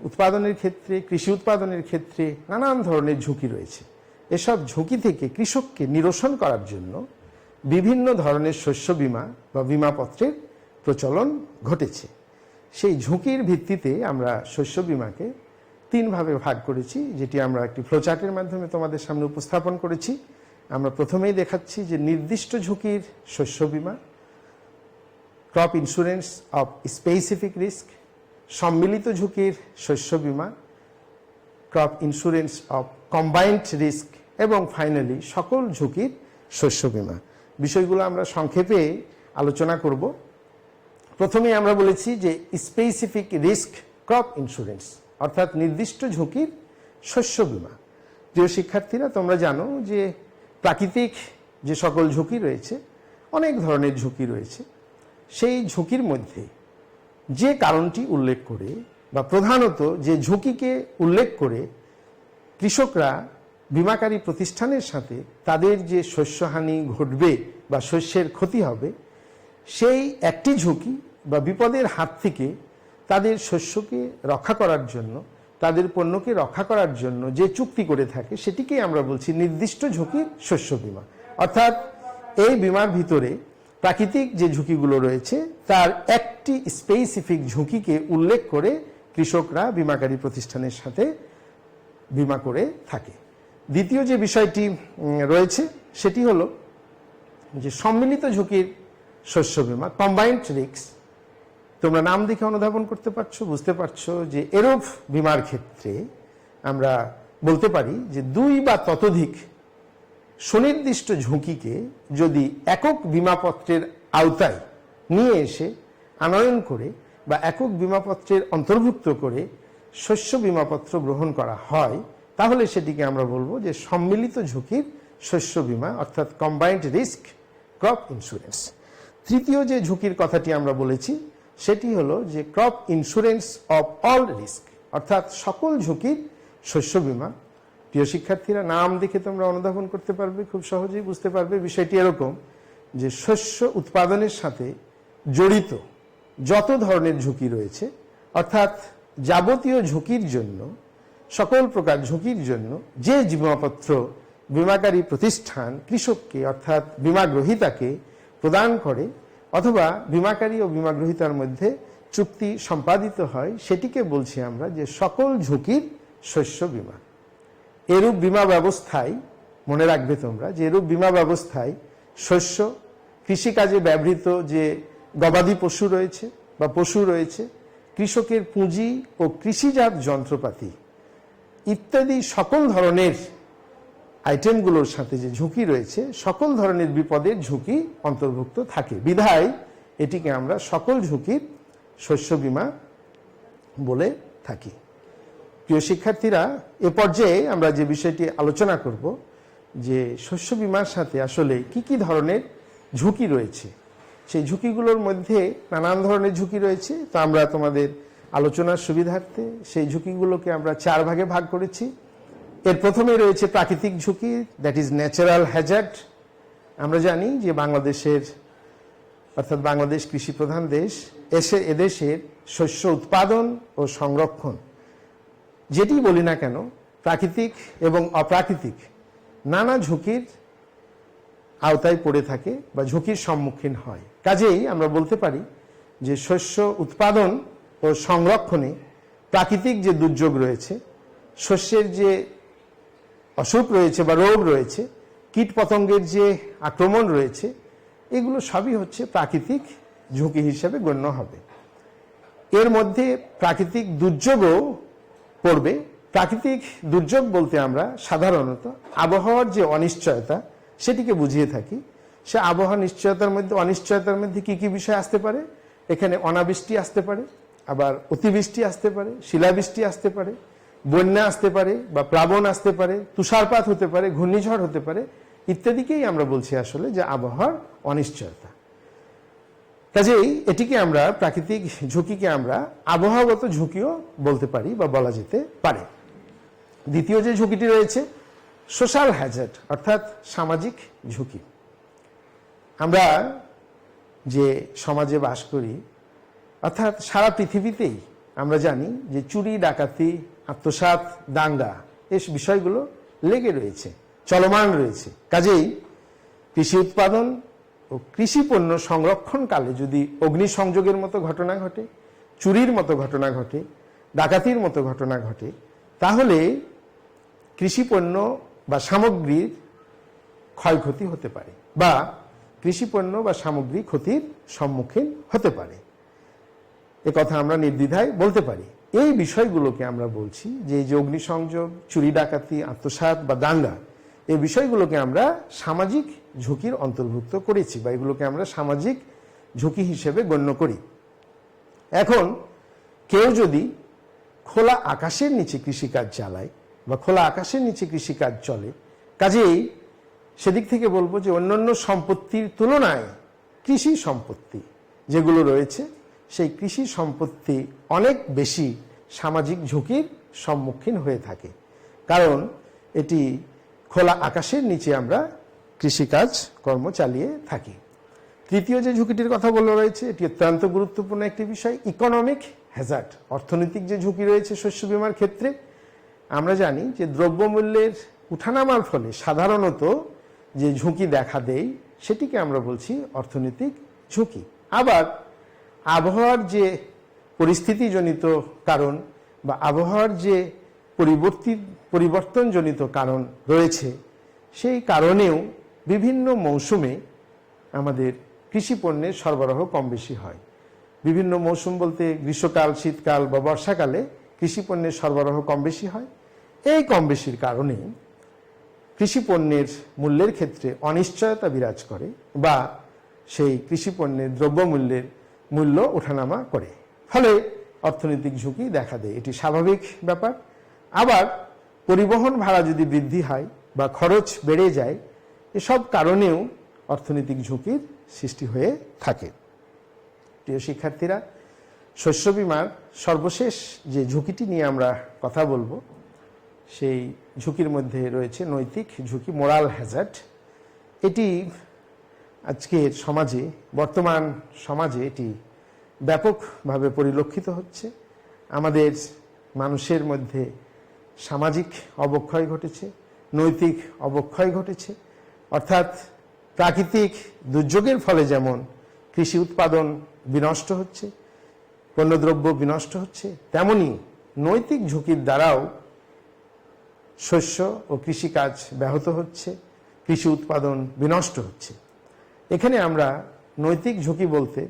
উৎপাদনের ক্ষেত্রে, কৃষি উৎপাদনের ক্ষেত্রে নানান ধরনের ঝুঁকি রয়েছে। এসব ঝুঁকি থেকে কৃষককে নিরসন করার জন্য বিভিন্ন ধরনের শস্য বিমা বা বিমাপত্রের প্রচলন ঘটেছে। সেই ঝুঁকির ভিত্তিতে আমরা শস্য বিমাকে 3 ভাগে ভাগ করেছি, যেটি আমরা একটি ফ্লোচার্টের মাধ্যমে তোমাদের সামনে উপস্থাপন করেছি। আমরা প্রথমেই দেখাচ্ছি যে নির্দিষ্ট ঝুঁকির শস্য বিমা, crop insurance of specific risk, সম্মিলিত ঝুঁকির শস্য বিমা, crop insurance of combined risk এবং ফাইনালি সকল ঝুঁকির শস্য বিমা। বিষয়গুলো আমরা সংক্ষেপে আলোচনা করব। প্রথমে আমরা বলেছি যে স্পেসিফিক রিস্ক ক্রপ ইন্স্যুরেন্স, অর্থাৎ নির্দিষ্ট ঝুঁকির শস্য বিমা। প্রিয় শিক্ষার্থীরা, তোমরা জানো যে প্রাকৃতিক যে সকল ঝুঁকি রয়েছে, অনেক ধরনের ঝুঁকি রয়েছে। সেই ঝুঁকির মধ্যে যে কারণটি উল্লেখ করে বা প্রধানত যে ঝুঁকিকে উল্লেখ করে কৃষকরা বিমাকারী প্রতিষ্ঠানের সাথে তাদের যে শস্যহানি ঘটবে বা শস্যের ক্ষতি হবে, সেই একটি ঝুঁকি বা বিপদের হাত থেকে তাদের শস্যকে রক্ষা করার জন্য, তাদের পণ্যকে রক্ষা করার জন্য যে চুক্তি করে থাকে সেটিকেই আমরা বলছি নির্দিষ্ট ঝুঁকির শস্য বিমা। অর্থাৎ এই বিমার ভিতরে প্রাকৃতিক যে ঝুঁকিগুলো রয়েছে তার একটি স্পেসিফিক ঝুঁকিকে উল্লেখ করে কৃষকরা বিমাকারী প্রতিষ্ঠানের সাথে বিমা করে থাকে। দ্বিতীয় যে বিষয়টি রয়েছে সেটি হলো যে সম্মিলিত ঝুঁকির শস্য বিমা, কম্বাইন্ড রিস্ক। তোমরা নাম দেখে অনুধাবন করতে পারছো, বুঝতে পারছো যে এরূপ বিমার ক্ষেত্রে আমরা বলতে পারি যে 2 বা ততোধিক সুনির্দিষ্ট ঝুঁকিকে যদি একক বিমাপত্রের আওতায় নিয়ে এসে আনয়ন করে বা একক বিমাপত্রের অন্তর্ভুক্ত করে শস্য বিমাপত্র গ্রহণ করা হয় তাহলে সেটিকে আমরা বলবো যে সম্মিলিত ঝুঁকির শস্য বিমা, অর্থাৎ কম্বাইন্ড রিস্ক ক্রপ ইন্স্যুরেন্স। তৃতীয় যে ঝুঁকির কথাটি আমরা বলেছি সেটি হলো যে crop insurance of all risk, অর্থাৎ সকল ঝুঁকির শস্য বিমা। প্রিয় শিক্ষার্থীরা, নাম দেখে তোমরা অনুধাবন করতে পারবে, খুব সহজেই বুঝতে পারবে বিষয়টি এরকম যে শস্য উৎপাদনের সাথে জড়িত যত ধরনের ঝুঁকি রয়েছে, অর্থাৎ যাবতীয় ঝুঁকির জন্য, সকল প্রকার ঝুঁকির জন্য যে বিমাপত্র বিমাকারী প্রতিষ্ঠান কৃষককে অর্থাৎ বিমাগ্রহীতাকে প্রদান করে অথবা বিমাকারী ও বিমাগ্রহীতার মধ্যে চুক্তি সম্পাদিত হয় সেটিকে বলছি আমরা যে সকল ঝুঁকির শস্য বিমা। এরূপ বিমা ব্যবস্থায় মনে রাখবে তোমরা যে এরূপ বিমা ব্যবস্থায় শস্য, কৃষিকাজে ব্যবহৃত যে গবাদি পশু রয়েছে বা পশু রয়েছে, কৃষকের পুঁজি ও কৃষিজাত যন্ত্রপাতি ইত্যাদি সকল ধরনের আইটেমগুলোর সাথে যে ঝুঁকি রয়েছে সকল ধরনের বিপদের ঝুঁকি অন্তর্ভুক্ত থাকে। বিধায় এটিকে আমরা সকল ঝুঁকির শস্য বিমা বলে থাকি। প্রিয় শিক্ষার্থীরা, এ পর্যায়ে আমরা যে বিষয়টি আলোচনা করব যে শস্য বিমার সাথে আসলে কি কি ধরনের ঝুঁকি রয়েছে, সেই ঝুঁকিগুলোর মধ্যে নানান ধরনের ঝুঁকি রয়েছে। তো আমরা তোমাদের আলোচনার সুবিধার্থে সেই ঝুঁকিগুলোকে আমরা 4 ভাগে ভাগ করেছি। এর প্রথমে রয়েছে প্রাকৃতিক ঝুঁকি, দ্যাট ইজ ন্যাচারাল হ্যাজার্ড। আমরা জানি যে বাংলাদেশের অর্থাৎ বাংলাদেশ কৃষি প্রধান দেশ, এদেশের শস্য উৎপাদন ও সংরক্ষণ যেটি বলি না কেন প্রাকৃতিক এবং অপ্রাকৃতিক নানা ঝুঁকির আওতায় পড়ে থাকে বা ঝুঁকির সম্মুখীন হয়। কাজেই আমরা বলতে পারি যে শস্য উৎপাদন ও সংরক্ষণে প্রাকৃতিক যে দুর্যোগ রয়েছে, শস্যের যে অসুখ রয়েছে বা রোগ রয়েছে, কীট পতঙ্গের যে আক্রমণ রয়েছে, এগুলো সবই হচ্ছে প্রাকৃতিক ঝুঁকি হিসেবে গণ্য হবে। এর মধ্যে প্রাকৃতিক দুর্যোগও পড়বে। প্রাকৃতিক দুর্যোগ বলতে আমরা সাধারণত আবহাওয়ার যে অনিশ্চয়তা সেটিকে বুঝিয়ে থাকি। সে আবহাওয়া অনিশ্চয়তার মধ্যে কি কি বিষয় আসতে পারে? এখানে অনাবৃষ্টি আসতে পারে, আবার অতিবৃষ্টি আসতে পারে, শিলাবৃষ্টি আসতে পারে, বন্যা আসতে পারে বা প্লাবন আসতে পারে, তুষারপাত হতে পারে, ঘূর্ণিঝড় হতে পারে, ইত্যাদিকেই আমরা বলছি আসলে যে আবহাওয়ার অনিশ্চয়তা। কাজেই এটিকে আমরা প্রাকৃতিক ঝুঁকিকে আমরা আবহাওয়াগত ঝুঁকিও বলতে পারি বা বলা যেতে পারে। দ্বিতীয় যে ঝুঁকিটি রয়েছে সোশ্যাল হ্যাজার্ড, অর্থাৎ সামাজিক ঝুঁকি। আমরা যে সমাজে বাস করি, অর্থাৎ সারা পৃথিবীতেই আমরা জানি যে চুরি, ডাকাতি, আত্মসাৎ, দাঙ্গা এই বিষয়গুলো লেগে রয়েছে, চলমান রয়েছে। কাজেই কৃষি উৎপাদন ও কৃষি পণ্য সংরক্ষণকালে যদি অগ্নিসংযোগের মতো ঘটনা ঘটে, চুরির মতো ঘটনা ঘটে, ডাকাতির মতো ঘটনা ঘটে, তাহলে কৃষি পণ্য বা সামগ্রীর ক্ষয়ক্ষতি হতে পারে বা কৃষি পণ্য বা সামগ্রী ক্ষতির সম্মুখীন হতে পারে। এ কথা আমরা নির্দ্বিধায় বলতে পারি। এই বিষয়গুলোকে আমরা বলছি যে এই যে অগ্নিসংযোগ, চুরি, ডাকাতি, আত্মসাৎ বা দাঙ্গা, এই বিষয়গুলোকে আমরা সামাজিক ঝুঁকির অন্তর্ভুক্ত করেছি বা এগুলোকে আমরা সামাজিক ঝুঁকি হিসেবে গণ্য করি। এখন কেউ যদি খোলা আকাশের নিচে কৃষিকাজ চালায় বা খোলা আকাশের নিচে কৃষিকাজ চলে, কাজেই সেদিক থেকে বলবো যে অন্যান্য সম্পত্তির তুলনায় কৃষি সম্পত্তি যেগুলো রয়েছে, সেই কৃষি সম্পত্তি অনেক বেশি সামাজিক ঝুঁকির সম্মুখীন হয়ে থাকে, কারণ এটি খোলা আকাশের নিচে আমরা কৃষিকাজ কর্ম চালিয়ে থাকি। তৃতীয় যে ঝুঁকিটির কথা বলা রয়েছে, এটি অত্যন্ত গুরুত্বপূর্ণ একটি বিষয়, ইকোনমিক হ্যাজার্ড, অর্থনৈতিক যে ঝুঁকি রয়েছে শস্য বীমার ক্ষেত্রে। আমরা জানি যে দ্রব্যমূল্যের উঠানামার ফলে সাধারণত যে ঝুঁকি দেখা দেয় সেটিকে আমরা বলছি অর্থনৈতিক ঝুঁকি। আবার আবহাওয়ার যে পরিস্থিতিজনিত কারণ বা আবহাওয়ার যে পরিবর্তনজনিত কারণ রয়েছে, সেই কারণেও বিভিন্ন মৌসুমে আমাদের কৃষি পণ্যের সরবরাহ কম বেশি হয়। বিভিন্ন মৌসুম বলতে গ্রীষ্মকাল, শীতকাল বা বর্ষাকালে কৃষি পণ্যের সরবরাহ কম বেশি হয়। এই কম বেশির কারণে কৃষি পণ্যের মূল্যের ক্ষেত্রে অনিশ্চয়তা বিরাজ করে বা সেই কৃষি পণ্যের দ্রব্যমূল্যের মূল্য ওঠানামা করে, ফলে অর্থনৈতিক ঝুঁকি দেখা দেয়। এটি স্বাভাবিক ব্যাপার। আবার পরিবহন ভাড়া যদি বৃদ্ধি হয় বা খরচ বেড়ে যায়, এসব কারণেও অর্থনৈতিক ঝুঁকির সৃষ্টি হয়ে থাকে। প্রিয় শিক্ষার্থীরা, শস্য বীমার সর্বশেষ যে ঝুঁকিটি নিয়ে আমরা কথা বলবো, সেই ঝুঁকির মধ্যে রয়েছে নৈতিক ঝুঁকি, মোরাল হ্যাজার্ড। এটি আজকের সমাজে, বর্তমান সমাজে এটি ব্যাপকভাবে পরিলক্ষিত হচ্ছে। আমাদের মানুষের মধ্যে সামাজিক অবক্ষয় ঘটেছে, নৈতিক অবক্ষয় ঘটেছে। অর্থাৎ প্রাকৃতিক দুর্যোগের ফলে যেমন কৃষি উৎপাদন বিনষ্ট হচ্ছে, পণ্যদ্রব্য বিনষ্ট হচ্ছে, তেমনি নৈতিক ঝুঁকির দ্বারাও শস্য ও কৃষিকাজ ব্যাহত হচ্ছে, কৃষি উৎপাদন বিনষ্ট হচ্ছে। এখানে আমরা নৈতিক ঝুঁকি বলতে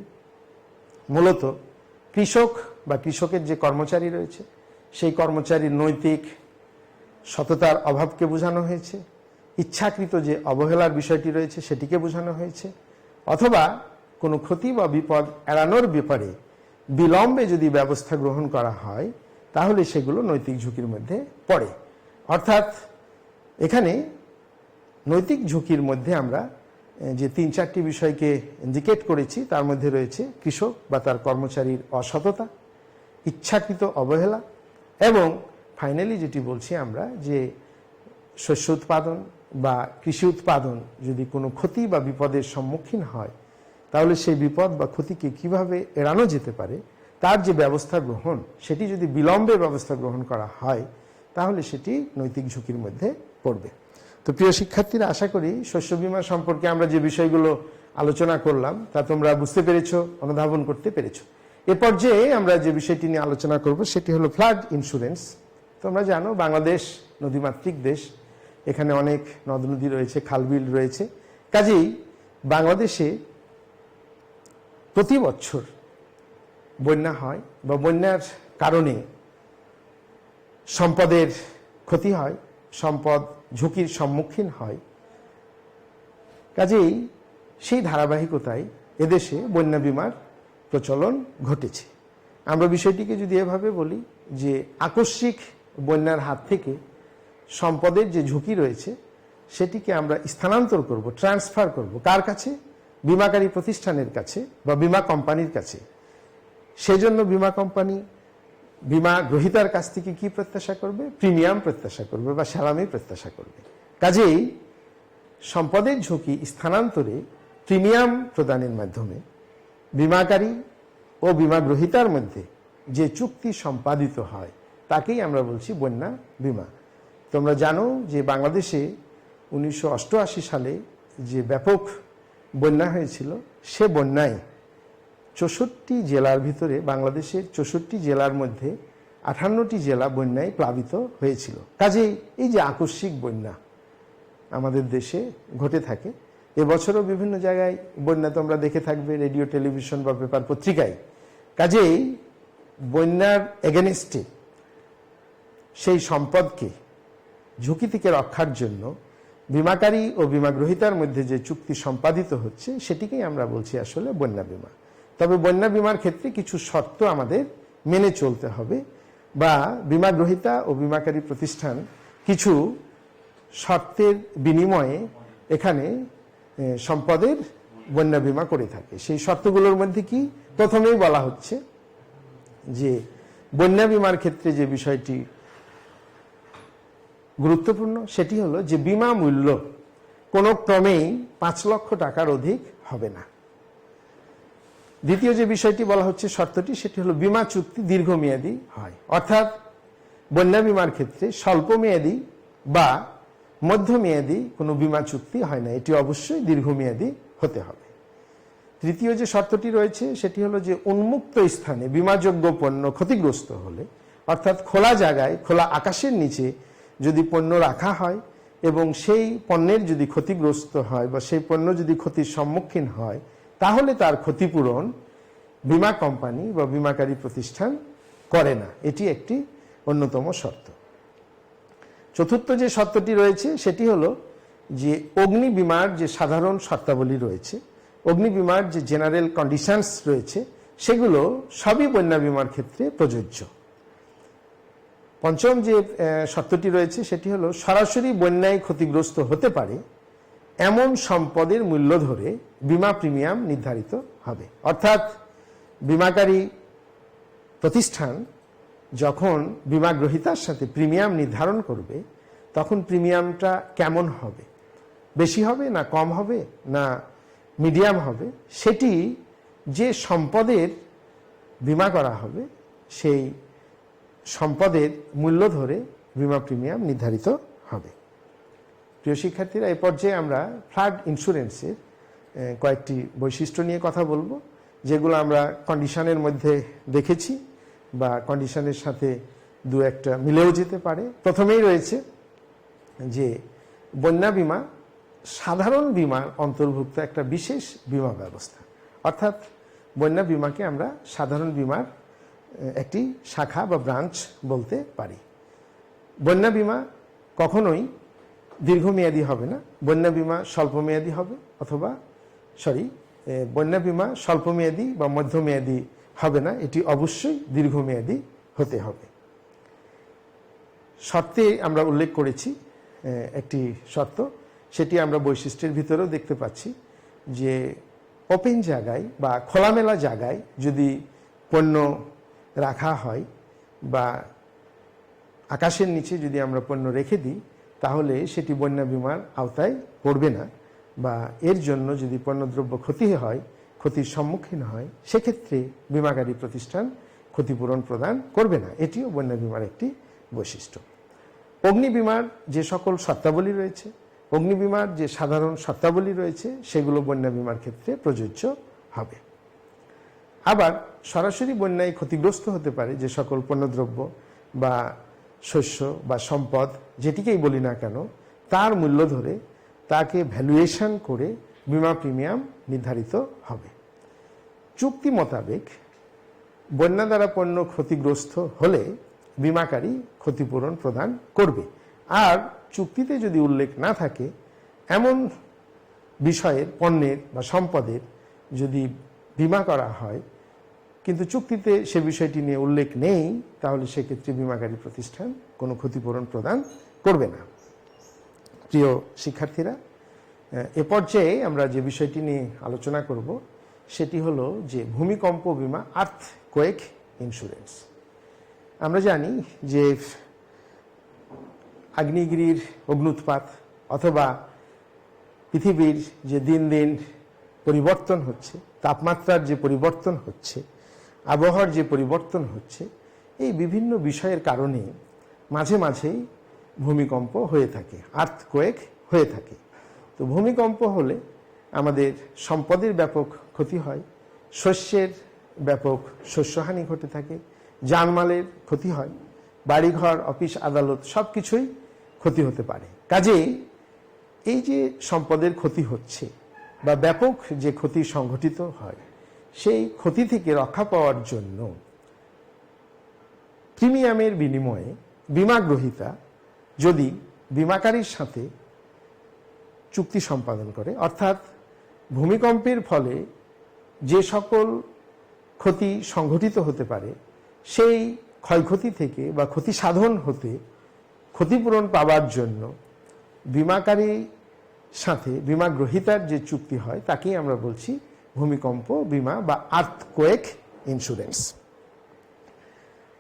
মূলত কৃষক বা কৃষকের যে কর্মচারী রয়েছে, সেই কর্মচারীর নৈতিক সততার অভাবকে বোঝানো হয়েছে, ইচ্ছাকৃত যে অবহেলার বিষয়টি রয়েছে সেটিকে বোঝানো হয়েছে, অথবা কোনো ক্ষতি বা বিপদ এড়ানোর ব্যাপারে বিলম্বে যদি ব্যবস্থা গ্রহণ করা হয়, তাহলে সেগুলো নৈতিক ঝুঁকির মধ্যে পড়ে। অর্থাৎ এখানে নৈতিক ঝুঁকির মধ্যে আমরা যে ৩-৪টি বিষয়কে ইন্ডিকেট করেছি, তার মধ্যে রয়েছে কৃষক বা তার কর্মচারীর অসততা, ইচ্ছাকৃত অবহেলা, এবং ফাইনালি যেটি বলছি আমরা যে শস্য উৎপাদন বা কৃষি উৎপাদন যদি কোনো ক্ষতি বা বিপদের সম্মুখীন হয়, তাহলে সেই বিপদ বা ক্ষতিকে কিভাবে এড়ানো যেতে পারে তার যে ব্যবস্থা গ্রহণ, সেটি যদি বিলম্বে ব্যবস্থা গ্রহণ করা হয়, তাহলে সেটি নৈতিক ঝুঁকির মধ্যে পড়বে। তো প্রিয় শিক্ষার্থীরা, আশা করি শস্য বীমা সম্পর্কে আমরা যে বিষয়গুলো আলোচনা করলাম তা তোমরা বুঝতে পেরেছো, অনুধাবন করতে পেরেছো। এ পর্যায়ে আমরা যে বিষয়টি নিয়ে আলোচনা করব সেটি হলো ফ্লাড ইন্স্যুরেন্স। তোমরা জানো বাংলাদেশ নদীমাতৃক দেশ, এখানে অনেক নদ নদী রয়েছে, খালবিল রয়েছে। কাজেই বাংলাদেশে প্রতি বছর বন্যা হয় বা বন্যার কারণে সম্পদের ক্ষতি হয়, সম্পদ ঝুঁকির সম্মুখীন হয়। কাজেই সেই ধারাবাহিকতায় এদেশে বন্যা বিমার প্রচলন ঘটেছে। আমরা বিষয়টিকে যদি এভাবে বলি যে আকস্মিক বন্যার হাত থেকে সম্পদের যে ঝুঁকি রয়েছে সেটিকে আমরা স্থানান্তর করব, ট্রান্সফার করব কার কাছে? বিমাকারী প্রতিষ্ঠানের কাছে বা বিমা কোম্পানির কাছে। সেজন্য বিমা কোম্পানি বিমা গ্রহীতার কাছ থেকে কি প্রত্যাশা করবে? প্রিমিয়াম প্রত্যাশা করবে বা সালামি প্রত্যাশা করবে। কাজেই সম্পদের ঝুঁকি স্থানান্তরে প্রিমিয়াম প্রদানের মাধ্যমে বিমাকারী ও বিমা গ্রহীতার মধ্যে যে চুক্তি সম্পাদিত হয় তাকেই আমরা বলছি বন্যা বিমা। তোমরা জানো যে বাংলাদেশে 1988 সালে যে ব্যাপক বন্যা হয়েছিল, সে বন্যায় 64টি জেলার ভিতরে, বাংলাদেশের 64টি জেলার মধ্যে 58টি জেলা বন্যায় প্লাবিত হয়েছিল। কাজেই এই যে আকস্মিক বন্যা আমাদের দেশে ঘটে থাকে, এবছরও বিভিন্ন জায়গায় বন্যা তোমরা দেখে থাকবে রেডিও, টেলিভিশন বা পেপার পত্রিকায়। কাজেই বন্যার এগেনস্টে সেই সম্পদকে ঝুঁকি থেকে রক্ষার জন্য বিমাকারী ও বিমা গ্রহীতার মধ্যে যে চুক্তি সম্পাদিত হচ্ছে সেটিকেই আমরা বলছি আসলে বন্যা বিমা। তবে বন্যা বিমার ক্ষেত্রে কিছু শর্ত আমাদের মেনে চলতে হবে, বা বিমা গ্রহীতা ও বিমাকারী প্রতিষ্ঠান কিছু শর্তের বিনিময়ে এখানে সম্পদের বন্যা বিমা করে থাকে। সেই শর্তগুলোর মধ্যে কি? প্রথমেই বলা হচ্ছে যে বন্যা বিমার ক্ষেত্রে যে বিষয়টি গুরুত্বপূর্ণ সেটি হলো যে বিমা মূল্য কোনো ক্রমেই 5 লক্ষ টাকার অধিক হবে না। দ্বিতীয় যে বিষয়টি বলা হচ্ছে শর্তটি, সেটি হলো বিমা চুক্তি দীর্ঘমেয়াদী হয়, অর্থাৎ বন্যা বিমার ক্ষেত্রে স্বল্পমেয়াদী বা মধ্যমেয়াদী কোনো বিমা চুক্তি হয় না, এটি অবশ্যই দীর্ঘমেয়াদী হতে হবে। তৃতীয় যে শর্তটি রয়েছে সেটি হলো যে উন্মুক্ত স্থানে বিমাযোগ্য পণ্য ক্ষতিগ্রস্ত হলে, অর্থাৎ খোলা জায়গায়, খোলা আকাশের নিচে যদি পণ্য রাখা হয় এবং সেই পণ্যের যদি ক্ষতিগ্রস্ত হয় বা সেই পণ্য যদি ক্ষতির সম্মুখীন হয়, তাহলে তার ক্ষতিপূরণ বিমা কোম্পানি বা বিমাকারী প্রতিষ্ঠান করে না। এটি একটি অন্যতম শর্ত। চতুর্থ যে শর্তটি রয়েছে সেটি হলো যে অগ্নি বিমার যে সাধারণ শর্তাবলী রয়েছে, অগ্নি বিমার যে জেনারেল কন্ডিশনস রয়েছে, সেগুলো সবই বন্যা বিমার ক্ষেত্রে প্রযোজ্য। পঞ্চম যে শর্তটি রয়েছে সেটি হলো সরাসরি বন্যায় ক্ষতিগ্রস্ত হতে পারে এমন সম্পদের মূল্য ধরে বিমা প্রিমিয়াম নির্ধারিত হবে। অর্থাৎ বিমাকারী প্রতিষ্ঠান যখন বিমা গ্রহীতার সাথে প্রিমিয়াম নির্ধারণ করবে, তখন প্রিমিয়ামটা কেমন হবে? বেশি হবে না কম হবে না মিডিয়াম হবে? সেটি যে সম্পদের বিমা করা হবে সেই সম্পদের মূল্য ধরে বিমা প্রিমিয়াম নির্ধারিত হবে। প্রিয় শিক্ষার্থীরা, এই পর্যায়ে আমরা ফ্লাড ইন্স্যুরেন্সের কয়েকটি বৈশিষ্ট্য নিয়ে কথা বলবো, যেগুলো আমরা কন্ডিশনের মধ্যে দেখেছি বা কন্ডিশনের সাথে দু একটা মিলেও যেতে পারে। প্রথমেই রয়েছে যে বন্যা বিমা সাধারণ বিমার অন্তর্ভুক্ত একটা বিশেষ বিমা ব্যবস্থা, অর্থাৎ বন্যা বিমাকে আমরা সাধারণ বিমার একটি শাখা বা ব্রাঞ্চ বলতে পারি। বন্যা বিমা কখনোই দীর্ঘমেয়াদী হবে না, বন্যা বিমা স্বল্পমেয়াদী হবে, অথবা বন্যা বিমা স্বল্পমেয়াদী বা মধ্যমেয়াদী হবে না, এটি অবশ্যই দীর্ঘমেয়াদী হতে হবে। শর্তে আমরা উল্লেখ করেছি একটি শর্ত, সেটি আমরা বৈশিষ্ট্যের ভিতরেও দেখতে পাচ্ছি যে ওপেন জায়গায় বা খোলামেলা জায়গায় যদি পণ্য রাখা হয় বা আকাশের নিচে যদি আমরা পণ্য রেখে দিই, তাহলে সেটি বন্যা বিমার আওতায় পড়বে না, বা এর জন্য যদি পণ্যদ্রব্য ক্ষতি হয়, ক্ষতির সম্মুখীন হয়, সেক্ষেত্রে বিমাকারী প্রতিষ্ঠান ক্ষতিপূরণ প্রদান করবে না। এটিও বন্যা বিমার একটি বৈশিষ্ট্য। অগ্নি বিমার যে সকল শর্তাবলী রয়েছে, অগ্নি বিমার যে সাধারণ শর্তাবলী রয়েছে, সেগুলো বন্যা বিমার ক্ষেত্রে প্রযোজ্য হবে। আবার সরাসরি বন্যায় ক্ষতিগ্রস্ত হতে পারে যে সকল পণ্যদ্রব্য বা শস্য বা সম্পদ, যেটিকেই বলি না কেন, তার মূল্য ধরে তাকে ভ্যালুয়েশন করে বিমা প্রিমিয়াম নির্ধারিত হবে। চুক্তি মোতাবেক বন্যা দ্বারা পণ্য ক্ষতিগ্রস্ত হলে বিমাকারী ক্ষতিপূরণ প্রদান করবে। আর চুক্তিতে যদি উল্লেখ না থাকে এমন বিষয়ের পণ্যের বা সম্পদের যদি বিমা করা হয় কিন্তু চুক্তিতে সে বিষয়টি নিয়ে উল্লেখ নেই, তাহলে সেক্ষেত্রে বিমাকারী প্রতিষ্ঠান কোনো ক্ষতিপূরণ প্রদান করবে না। প্রিয় শিক্ষার্থীরা, এ পর্যায়ে আমরা যে বিষয়টি নিয়ে আলোচনা করব সেটি হলো যে ভূমিকম্প বিমা, আর্থকোয়েক ইন্স্যুরেন্স। আমরা জানি যে আগ্নেয়গিরির অগ্ন্যুৎপাত অথবা পৃথিবীর যে দিন দিন পরিবর্তন হচ্ছে, তাপমাত্রার যে পরিবর্তন হচ্ছে, আবহাওয়ার যে পরিবর্তন হচ্ছে, এই বিভিন্ন বিষয়ের কারণে মাঝে মাঝেই ভূমিকম্প হয়ে থাকে, আর্থকোয়েক হয়ে থাকে। তো ভূমিকম্প হলে আমাদের সম্পদের ব্যাপক ক্ষতি হয়, শস্যের ব্যাপক শস্যহানি ঘটে থাকে, জানমালের ক্ষতি হয়, বাড়িঘর, অফিস, আদালত সব কিছুই ক্ষতি হতে পারে। কাজেই এই যে সম্পদের ক্ষতি হচ্ছে বা ব্যাপক যে ক্ষতি সংঘটিত হয়, সেই ক্ষতি থেকে রক্ষা পাওয়ার জন্য প্রিমিয়ামের বিনিময়ে বিমা গ্রহীতা যদি বিমাকারীর সাথে চুক্তি সম্পাদন করে, অর্থাৎ ভূমিকম্পের ফলে যে সকল ক্ষতি সংঘটিত হতে পারে সেই ক্ষয়ক্ষতি থেকে বা ক্ষতি সাধন হতে ক্ষতিপূরণ পাওয়ার জন্য বিমাকারীর সাথে বিমা গ্রহীতার যে চুক্তি হয় তাকেই আমরা বলছি ভূমিকম্প বিমা বা আর্থকোয়েক ইন্স্যুরেন্স।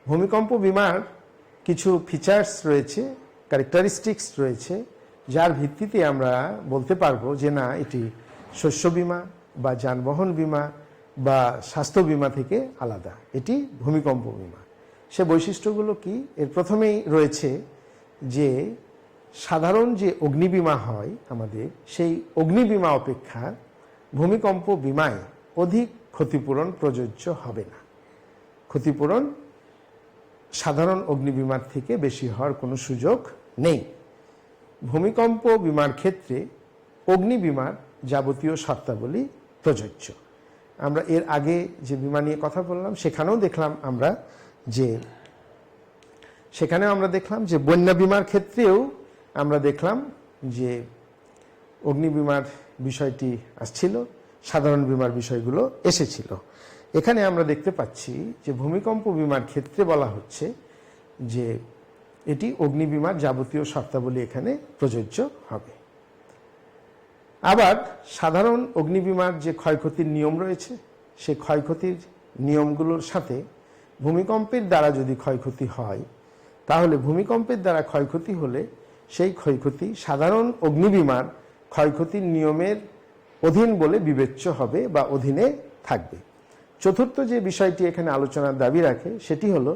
ভূমিকম্প বিমার কিছু ফিচার্স রয়েছে, ক্যারেক্টারিস্টিক্স রয়েছে, যার ভিত্তিতে আমরা বলতে পারবো যে না, এটি শস্য বিমা বা যানবাহন বিমা বা স্বাস্থ্য বিমা থেকে আলাদা, এটি ভূমিকম্প বিমা। সে বৈশিষ্ট্যগুলো কি? এর প্রথমেই রয়েছে যে সাধারণ যে অগ্নিবীমা হয় আমাদের, সেই অগ্নিবীমা অপেক্ষা ভূমিকম্প বিমায় অধিক ক্ষতিপূরণ প্রযোজ্য হবে না। ক্ষতিপূরণ সাধারণ অগ্নিবীমার থেকে বেশি হওয়ার কোনো সুযোগ নেই। ভূমিকম্প বিমার ক্ষেত্রে অগ্নিবীমার যাবতীয় শর্তাবলী প্রযোজ্য। আমরা এর আগে যে বিমা নিয়ে কথা বললাম সেখানেও দেখলাম যে বন্যা বিমার ক্ষেত্রেও আমরা দেখলাম যে অগ্নিবীমার বিষয়টি আসছিল, সাধারণ বিমার বিষয়গুলো এসেছিল। এখানে আমরা দেখতে পাচ্ছি যে ভূমিকম্প বিমার ক্ষেত্রে বলা হচ্ছে যে এটি অগ্নিবীমার যাবতীয় শর্তাবলী এখানে প্রযোজ্য হবে। আবার সাধারণ অগ্নিবীমার যে ক্ষয়ক্ষতির নিয়ম রয়েছে, সেই ক্ষয়ক্ষতির নিয়মগুলোর সাথে ভূমিকম্পের দ্বারা যদি ক্ষয়ক্ষতি হয়, তাহলে ভূমিকম্পের দ্বারা ক্ষয়ক্ষতি হলে সেই ক্ষয়ক্ষতি সাধারণ অগ্নিবীমার ক্ষয়ক্ষতির নিয়মের অধীন বলে বিবেচ্য হবে বা অধীনে থাকবে। চতুর্থ যে বিষয়টি এখানে আলোচনার দাবি রাখে সেটি হলো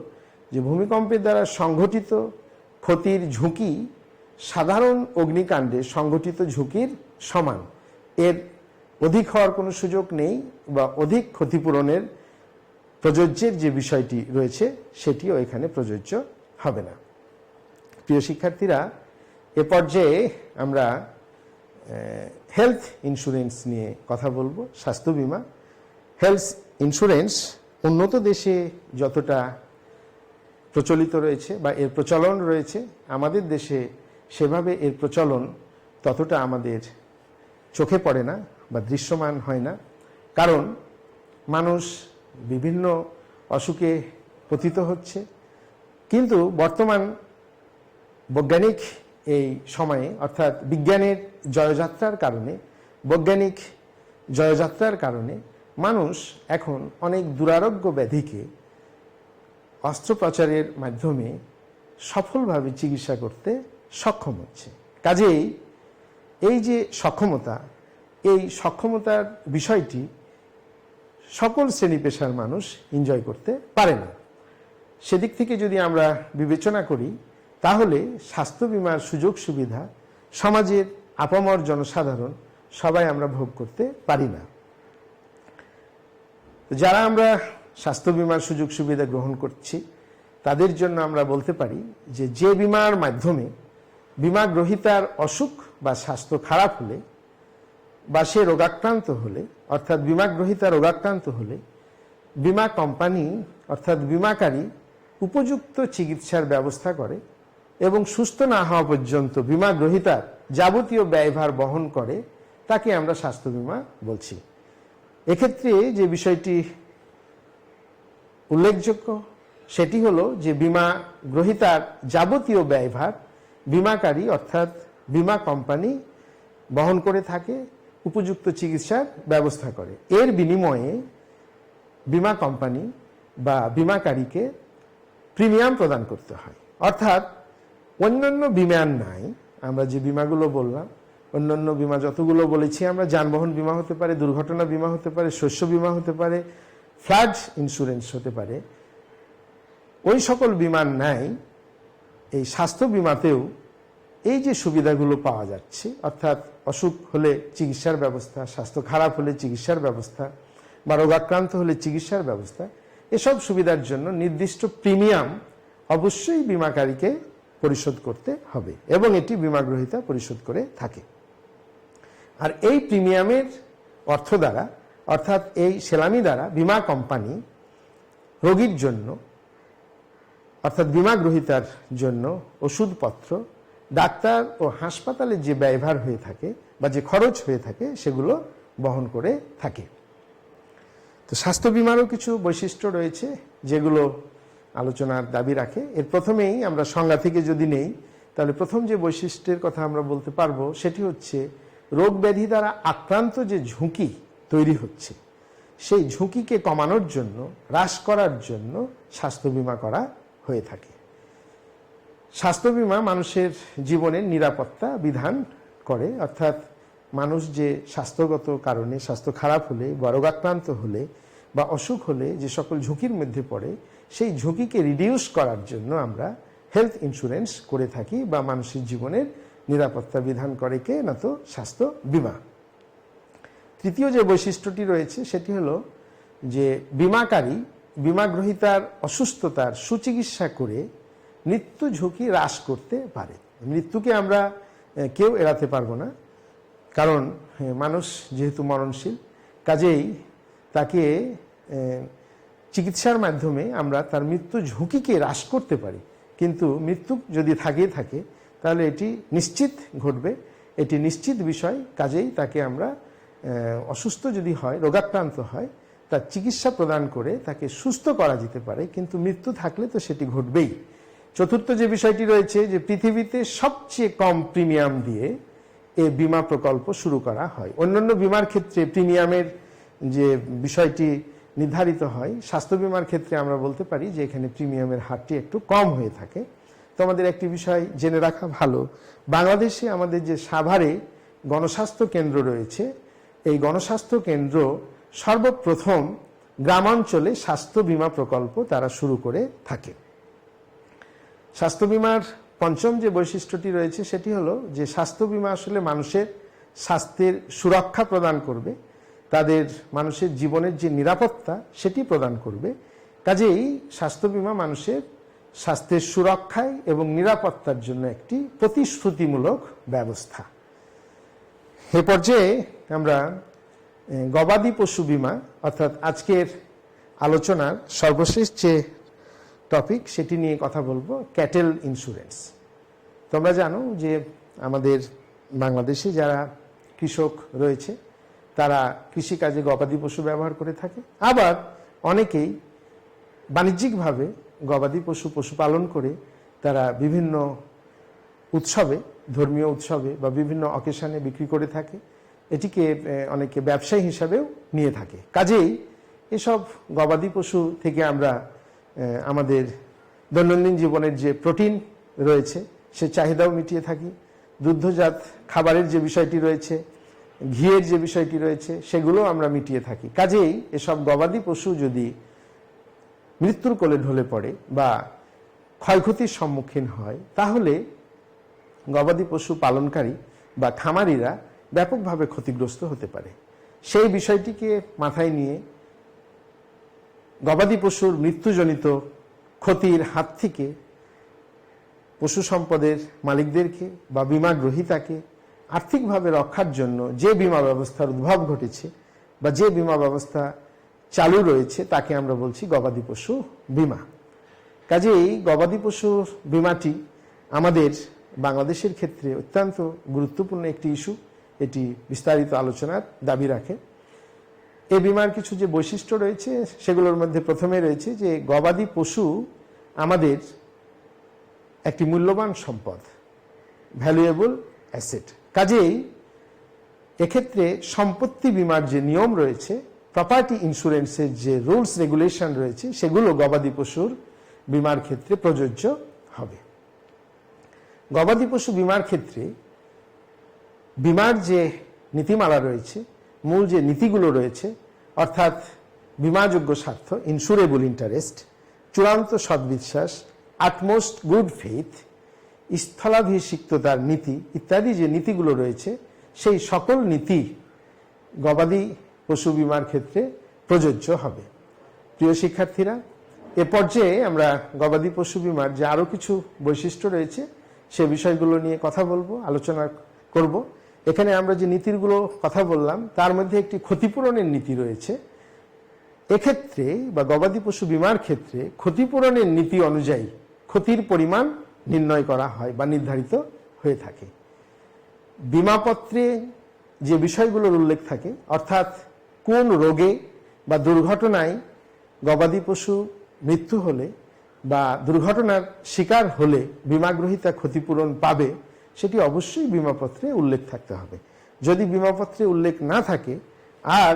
যে ভূমিকম্পের দ্বারা সংঘটিত ক্ষতির ঝুঁকি সাধারণ অগ্নিকাণ্ডে সংঘটিত ঝুঁকির সমান, এর অধিক হওয়ার কোনো সুযোগ নেই বা অধিক ক্ষতিপূরণের প্রযোজ্যের যে বিষয়টি রয়েছে সেটিও এখানে প্রযোজ্য হবে না। প্রিয় শিক্ষার্থীরা, এ পর্যায়ে আমরা হেলথ ইন্স্যুরেন্স নিয়ে কথা বলবো, স্বাস্থ্য বিমা। হেলথ ইন্স্যুরেন্স উন্নত দেশে যতটা প্রচলিত রয়েছে বা এর প্রচলন রয়েছে, আমাদের দেশে সেভাবে এর প্রচলন ততটা আমাদের চোখে পড়ে না বা দৃশ্যমান হয় না। কারণ মানুষ বিভিন্ন অসুখে পতিত হচ্ছে, কিন্তু বর্তমান বৈজ্ঞানিক এই সময়ে, অর্থাৎ বিজ্ঞানের জয়যাত্রার কারণে, বৈজ্ঞানিক জয়যাত্রার কারণে মানুষ এখন অনেক দুরারোগ্য ব্যাধিকে অস্ত্রোপচারের মাধ্যমে সফলভাবে চিকিৎসা করতে সক্ষম হচ্ছে। কাজেই এই যে সক্ষমতা, এই সক্ষমতার বিষয়টি সকল শ্রেণী পেশার মানুষ এনজয় করতে পারে না। সেদিক থেকে যদি আমরা বিবেচনা করি তাহলে স্বাস্থ্য বীমার সুযোগ সুবিধা সমাজের আপামর জনসাধারণ সবাই আমরা ভোগ করতে পারি না। যারা আমরা স্বাস্থ্য বীমার সুযোগ সুবিধা গ্রহণ করছি তাদের জন্য আমরা বলতে পারি যে যে বিমার মাধ্যমে বীমা গ্রহীতার অসুখ বা স্বাস্থ্য খারাপ হলে বা সে রোগাক্রান্ত হলে, অর্থাৎ বীমা গ্রহীতা রোগাক্রান্ত হলে বীমা কোম্পানি অর্থাৎ বীমাকারী উপযুক্ত চিকিৎসার ব্যবস্থা করে এবং সুস্থ না হওয়া পর্যন্ত বীমা গ্রহীতার যাবতীয় ব্যয়ভার বহন করে, তাকে আমরা স্বাস্থ্য বীমা বলছি। এক্ষেত্রে যে বিষয়টি উল্লেখযোগ্য সেটি হলো যে বীমা গ্রহীতার যাবতীয় ব্যয়ভার বীমাকারী অর্থাৎ বীমা কোম্পানি বহন করে থাকে, উপযুক্ত চিকিৎসার ব্যবস্থা করে। এর বিনিময়ে বীমা কোম্পানি বা বীমাকারীকে প্রিমিয়াম প্রদান করতে হয়। অর্থাৎ অন্যান্য বীমার নাই, আমরা যে বীমাগুলো বললাম, অন্যান্য বীমা যতগুলো বলেছি আমরা, যানবাহন বীমা হতে পারে, দুর্ঘটনা বীমা হতে পারে, শস্য বীমা হতে পারে, ফ্লাড ইন্স্যুরেন্স হতে পারে, ওই সকল বীমার নাই এই স্বাস্থ্য বীমাতেও এই যে সুবিধাগুলো পাওয়া যাচ্ছে, অর্থাৎ অসুখ হলে চিকিৎসার ব্যবস্থা, স্বাস্থ্য খারাপ হলে চিকিৎসার ব্যবস্থা বা রোগাক্রান্ত হলে চিকিৎসার ব্যবস্থা, এসব সুবিধার জন্য নির্দিষ্ট প্রিমিয়াম অবশ্যই বীমাকারীকে পরিশোধ করতে হবে এবং এটি বীমা গ্রহীতা পরিশোধ করে থাকে। আর এই প্রিমিয়ামের অর্থ দ্বারা অর্থাৎ এই সেলামি দ্বারা বীমা কোম্পানি রোগীর জন্য অর্থাৎ বীমা গ্রহীতার জন্য ওষুধপত্র, ডাক্তার ও হাসপাতালে যে ব্যয়ভার হয়ে থাকে বা যে খরচ হয়ে থাকে সেগুলো বহন করে থাকে। তো স্বাস্থ্য বীমারও কিছু বৈশিষ্ট্য রয়েছে যেগুলো আলোচনার দাবি রাখে। এর প্রথমেই আমরা সংজ্ঞা থেকে যদি নেই, তাহলে প্রথম যে বৈশিষ্ট্যের কথা আমরা বলতে পারবো সেটি হচ্ছে রোগ ব্যাধি দ্বারা আক্রান্ত যে ঝুঁকি তৈরি হচ্ছে, সেই ঝুঁকিকে কমানোর জন্য, হ্রাস করার জন্য স্বাস্থ্য বীমা করা হয়ে থাকে। স্বাস্থ্য বীমা মানুষের জীবনের নিরাপত্তা বিধান করে, অর্থাৎ মানুষ যে স্বাস্থ্যগত কারণে স্বাস্থ্য খারাপ হলে বা রোগাক্রান্ত হলে বা অসুখ হলে যে সকল ঝুঁকির মধ্যে পড়ে, সেই ঝুঁকিকে রিডিউস করার জন্য আমরা হেলথ ইন্স্যুরেন্স করে থাকি বা মানুষের জীবনের নিরাপত্তা বিধান করে কে না তো স্বাস্থ্য বীমা। তৃতীয় যে বৈশিষ্ট্যটি রয়েছে সেটি হলো যে বীমাকারী বীমা গ্রহীতার অসুস্থতার সুচিকিৎসা করে মৃত্যু ঝুঁকি হ্রাস করতে পারে। মৃত্যুকে আমরা কেউ এড়াতে পারবো না, কারণ মানুষ যেহেতু মরণশীল, কাজেই তাকে চিকিৎসার মাধ্যমে আমরা তার মৃত্যু ঝুঁকিকে হ্রাস করতে পারি। কিন্তু মৃত্যু যদি থাকে তাহলে এটি নিশ্চিত ঘটবে, এটি নিশ্চিত বিষয়। কাজেই তাকে আমরা অসুস্থ যদি হয়, রোগাক্রান্ত হয়, তার চিকিৎসা প্রদান করে তাকে সুস্থ করা যেতে পারে, কিন্তু মৃত্যু থাকলে তো সেটি ঘটবেই। চতুর্থ যে বিষয়টি রয়েছে যে পৃথিবীতে সবচেয়ে কম প্রিমিয়াম দিয়ে এই বীমা প্রকল্প শুরু করা হয়। অন্যান্য বীমার ক্ষেত্রে প্রিমিয়ামের যে বিষয়টি নির্ধারিত হয়, স্বাস্থ্য বীমার ক্ষেত্রে আমরা বলতে পারি যে এখানে প্রিমিয়ামের হারটি একটু কম হয়ে থাকে। তো আমাদের একটি বিষয় জেনে রাখা ভালো, বাংলাদেশে আমাদের যে সাভারে গণস্বাস্থ্য কেন্দ্র রয়েছে, এই গণস্বাস্থ্য কেন্দ্র সর্বপ্রথম গ্রামাঞ্চলে স্বাস্থ্য বীমা প্রকল্প তারা শুরু করে থাকে। স্বাস্থ্য বীমার পঞ্চম যে বৈশিষ্ট্যটি রয়েছে সেটি হলো যে স্বাস্থ্য বীমা আসলে মানুষের স্বাস্থ্যের সুরক্ষা প্রদান করবে, তাদের মানুষের জীবনের যে নিরাপত্তা সেটি প্রদান করবে। কাজেই স্বাস্থ্য বীমা মানুষের স্বাস্থ্যের সুরক্ষায় এবং নিরাপত্তার জন্য একটি প্রতিশ্রুতিমূলক ব্যবস্থা। এ পর্যায়ে আমরা গবাদি পশু বীমা অর্থাৎ আজকের আলোচনার সর্বশেষ যে টপিক সেটি নিয়ে কথা বলবো, ক্যাটেল ইন্স্যুরেন্স। তোমরা জানো যে আমাদের বাংলাদেশে যারা কৃষক রয়েছে তারা কৃষিকাজে গবাদি পশু ব্যবহার করে থাকে, আবার অনেকেই বাণিজ্যিকভাবে গবাদি পশু পশুপালন করে তারা বিভিন্ন উৎসবে, ধর্মীয় উৎসবে বা বিভিন্ন অকেশনে বিক্রি করে থাকে। এটিকে অনেকে ব্যবসায়ী হিসাবেও নিয়ে থাকে। কাজেই এসব গবাদি পশু থেকে আমরা আমাদের দৈনন্দিন জীবনের যে প্রোটিন রয়েছে সে চাহিদাও মিটিয়ে থাকি, দুগ্ধজাত খাবারের যে বিষয়টি রয়েছে, ঘিয়ের যে বিষয়টি রয়েছে সেগুলো আমরা মিটিয়ে থাকি। কাজেই এসব গবাদি পশু যদি মৃত্যুর কোলে ঢলে পড়ে বা ক্ষয়ক্ষতির সম্মুখীন হয়, তাহলে গবাদি পশু পালনকারী বা খামারিরা ব্যাপকভাবে ক্ষতিগ্রস্ত হতে পারে। সেই বিষয়টিকে মাথায় নিয়ে গবাদি পশুর মৃত্যুজনিত ক্ষতির হাত থেকে পশু সম্পদের মালিকদেরকে বা বীমা গ্রহীতাকে আর্থিকভাবে রক্ষার জন্য যে বীমা ব্যবস্থার উদ্ভব ঘটেছে বা যে বীমা ব্যবস্থা চালু রয়েছে তাকে আমরা বলছি গবাদি পশু বীমা। কাজেই গবাদি পশু বীমাটি আমাদের বাংলাদেশের ক্ষেত্রে অত্যন্ত গুরুত্বপূর্ণ একটি ইস্যু। এটি বিস্তারিত আলোচনার দাবি রাখে। এই বীমার কিছু যে বৈশিষ্ট্য রয়েছে সেগুলোর মধ্যে প্রথমে রয়েছে যে গবাদি পশু আমাদের একটি মূল্যবান সম্পদ, ভ্যালুয়েবল অ্যাসেট। কাজেই এক্ষেত্রে সম্পত্তি বীমার যে নিয়ম রয়েছে, প্রপার্টি ইন্স্যুরেন্সের যে রুলস রেগুলেশন রয়েছে সেগুলো গবাদি পশুর বীমার ক্ষেত্রে প্রযোজ্য হবে। গবাদি পশু বীমার ক্ষেত্রে বীমার যে নীতিমালা রয়েছে, মূল যে নীতিগুলো রয়েছে, অর্থাৎ বীমাযোগ্য স্বার্থ, ইন্স্যুরেবল ইন্টারেস্ট, চূড়ান্ত সদ্বিশ্বাস, আটমোস্ট গুড ফেইথ, স্থলাভিষিক্ততার নীতি ইত্যাদি যে নীতিগুলো রয়েছে সেই সকল নীতি গবাদি পশু বীমার ক্ষেত্রে প্রযোজ্য হবে। প্রিয় শিক্ষার্থীরা, এ পর্যায়ে আমরা গবাদি পশু বীমার যে আরও কিছু বৈশিষ্ট্য রয়েছে সে বিষয়গুলো নিয়ে কথা বলবো, আলোচনা করব। এখানে আমরা যে নীতিগুলো কথা বললাম তার মধ্যে একটি ক্ষতিপূরণের নীতি রয়েছে। এক্ষেত্রে বা গবাদি পশু বীমার ক্ষেত্রে ক্ষতিপূরণের নীতি অনুযায়ী ক্ষতির পরিমাণ নির্ণয় করা হয় বা নির্ধারিত হয়ে থাকে। বীমাপত্রে যে বিষয়গুলোর উল্লেখ থাকে, অর্থাৎ কোন রোগে বা দুর্ঘটনায় গবাদি পশু মৃত্যু হলে বা দুর্ঘটনার শিকার হলে বীমাগ্রহীতা ক্ষতিপূরণ পাবে, সেটি অবশ্যই বীমাপত্রে উল্লেখ থাকতে হবে। যদি বীমাপত্রে উল্লেখ না থাকে আর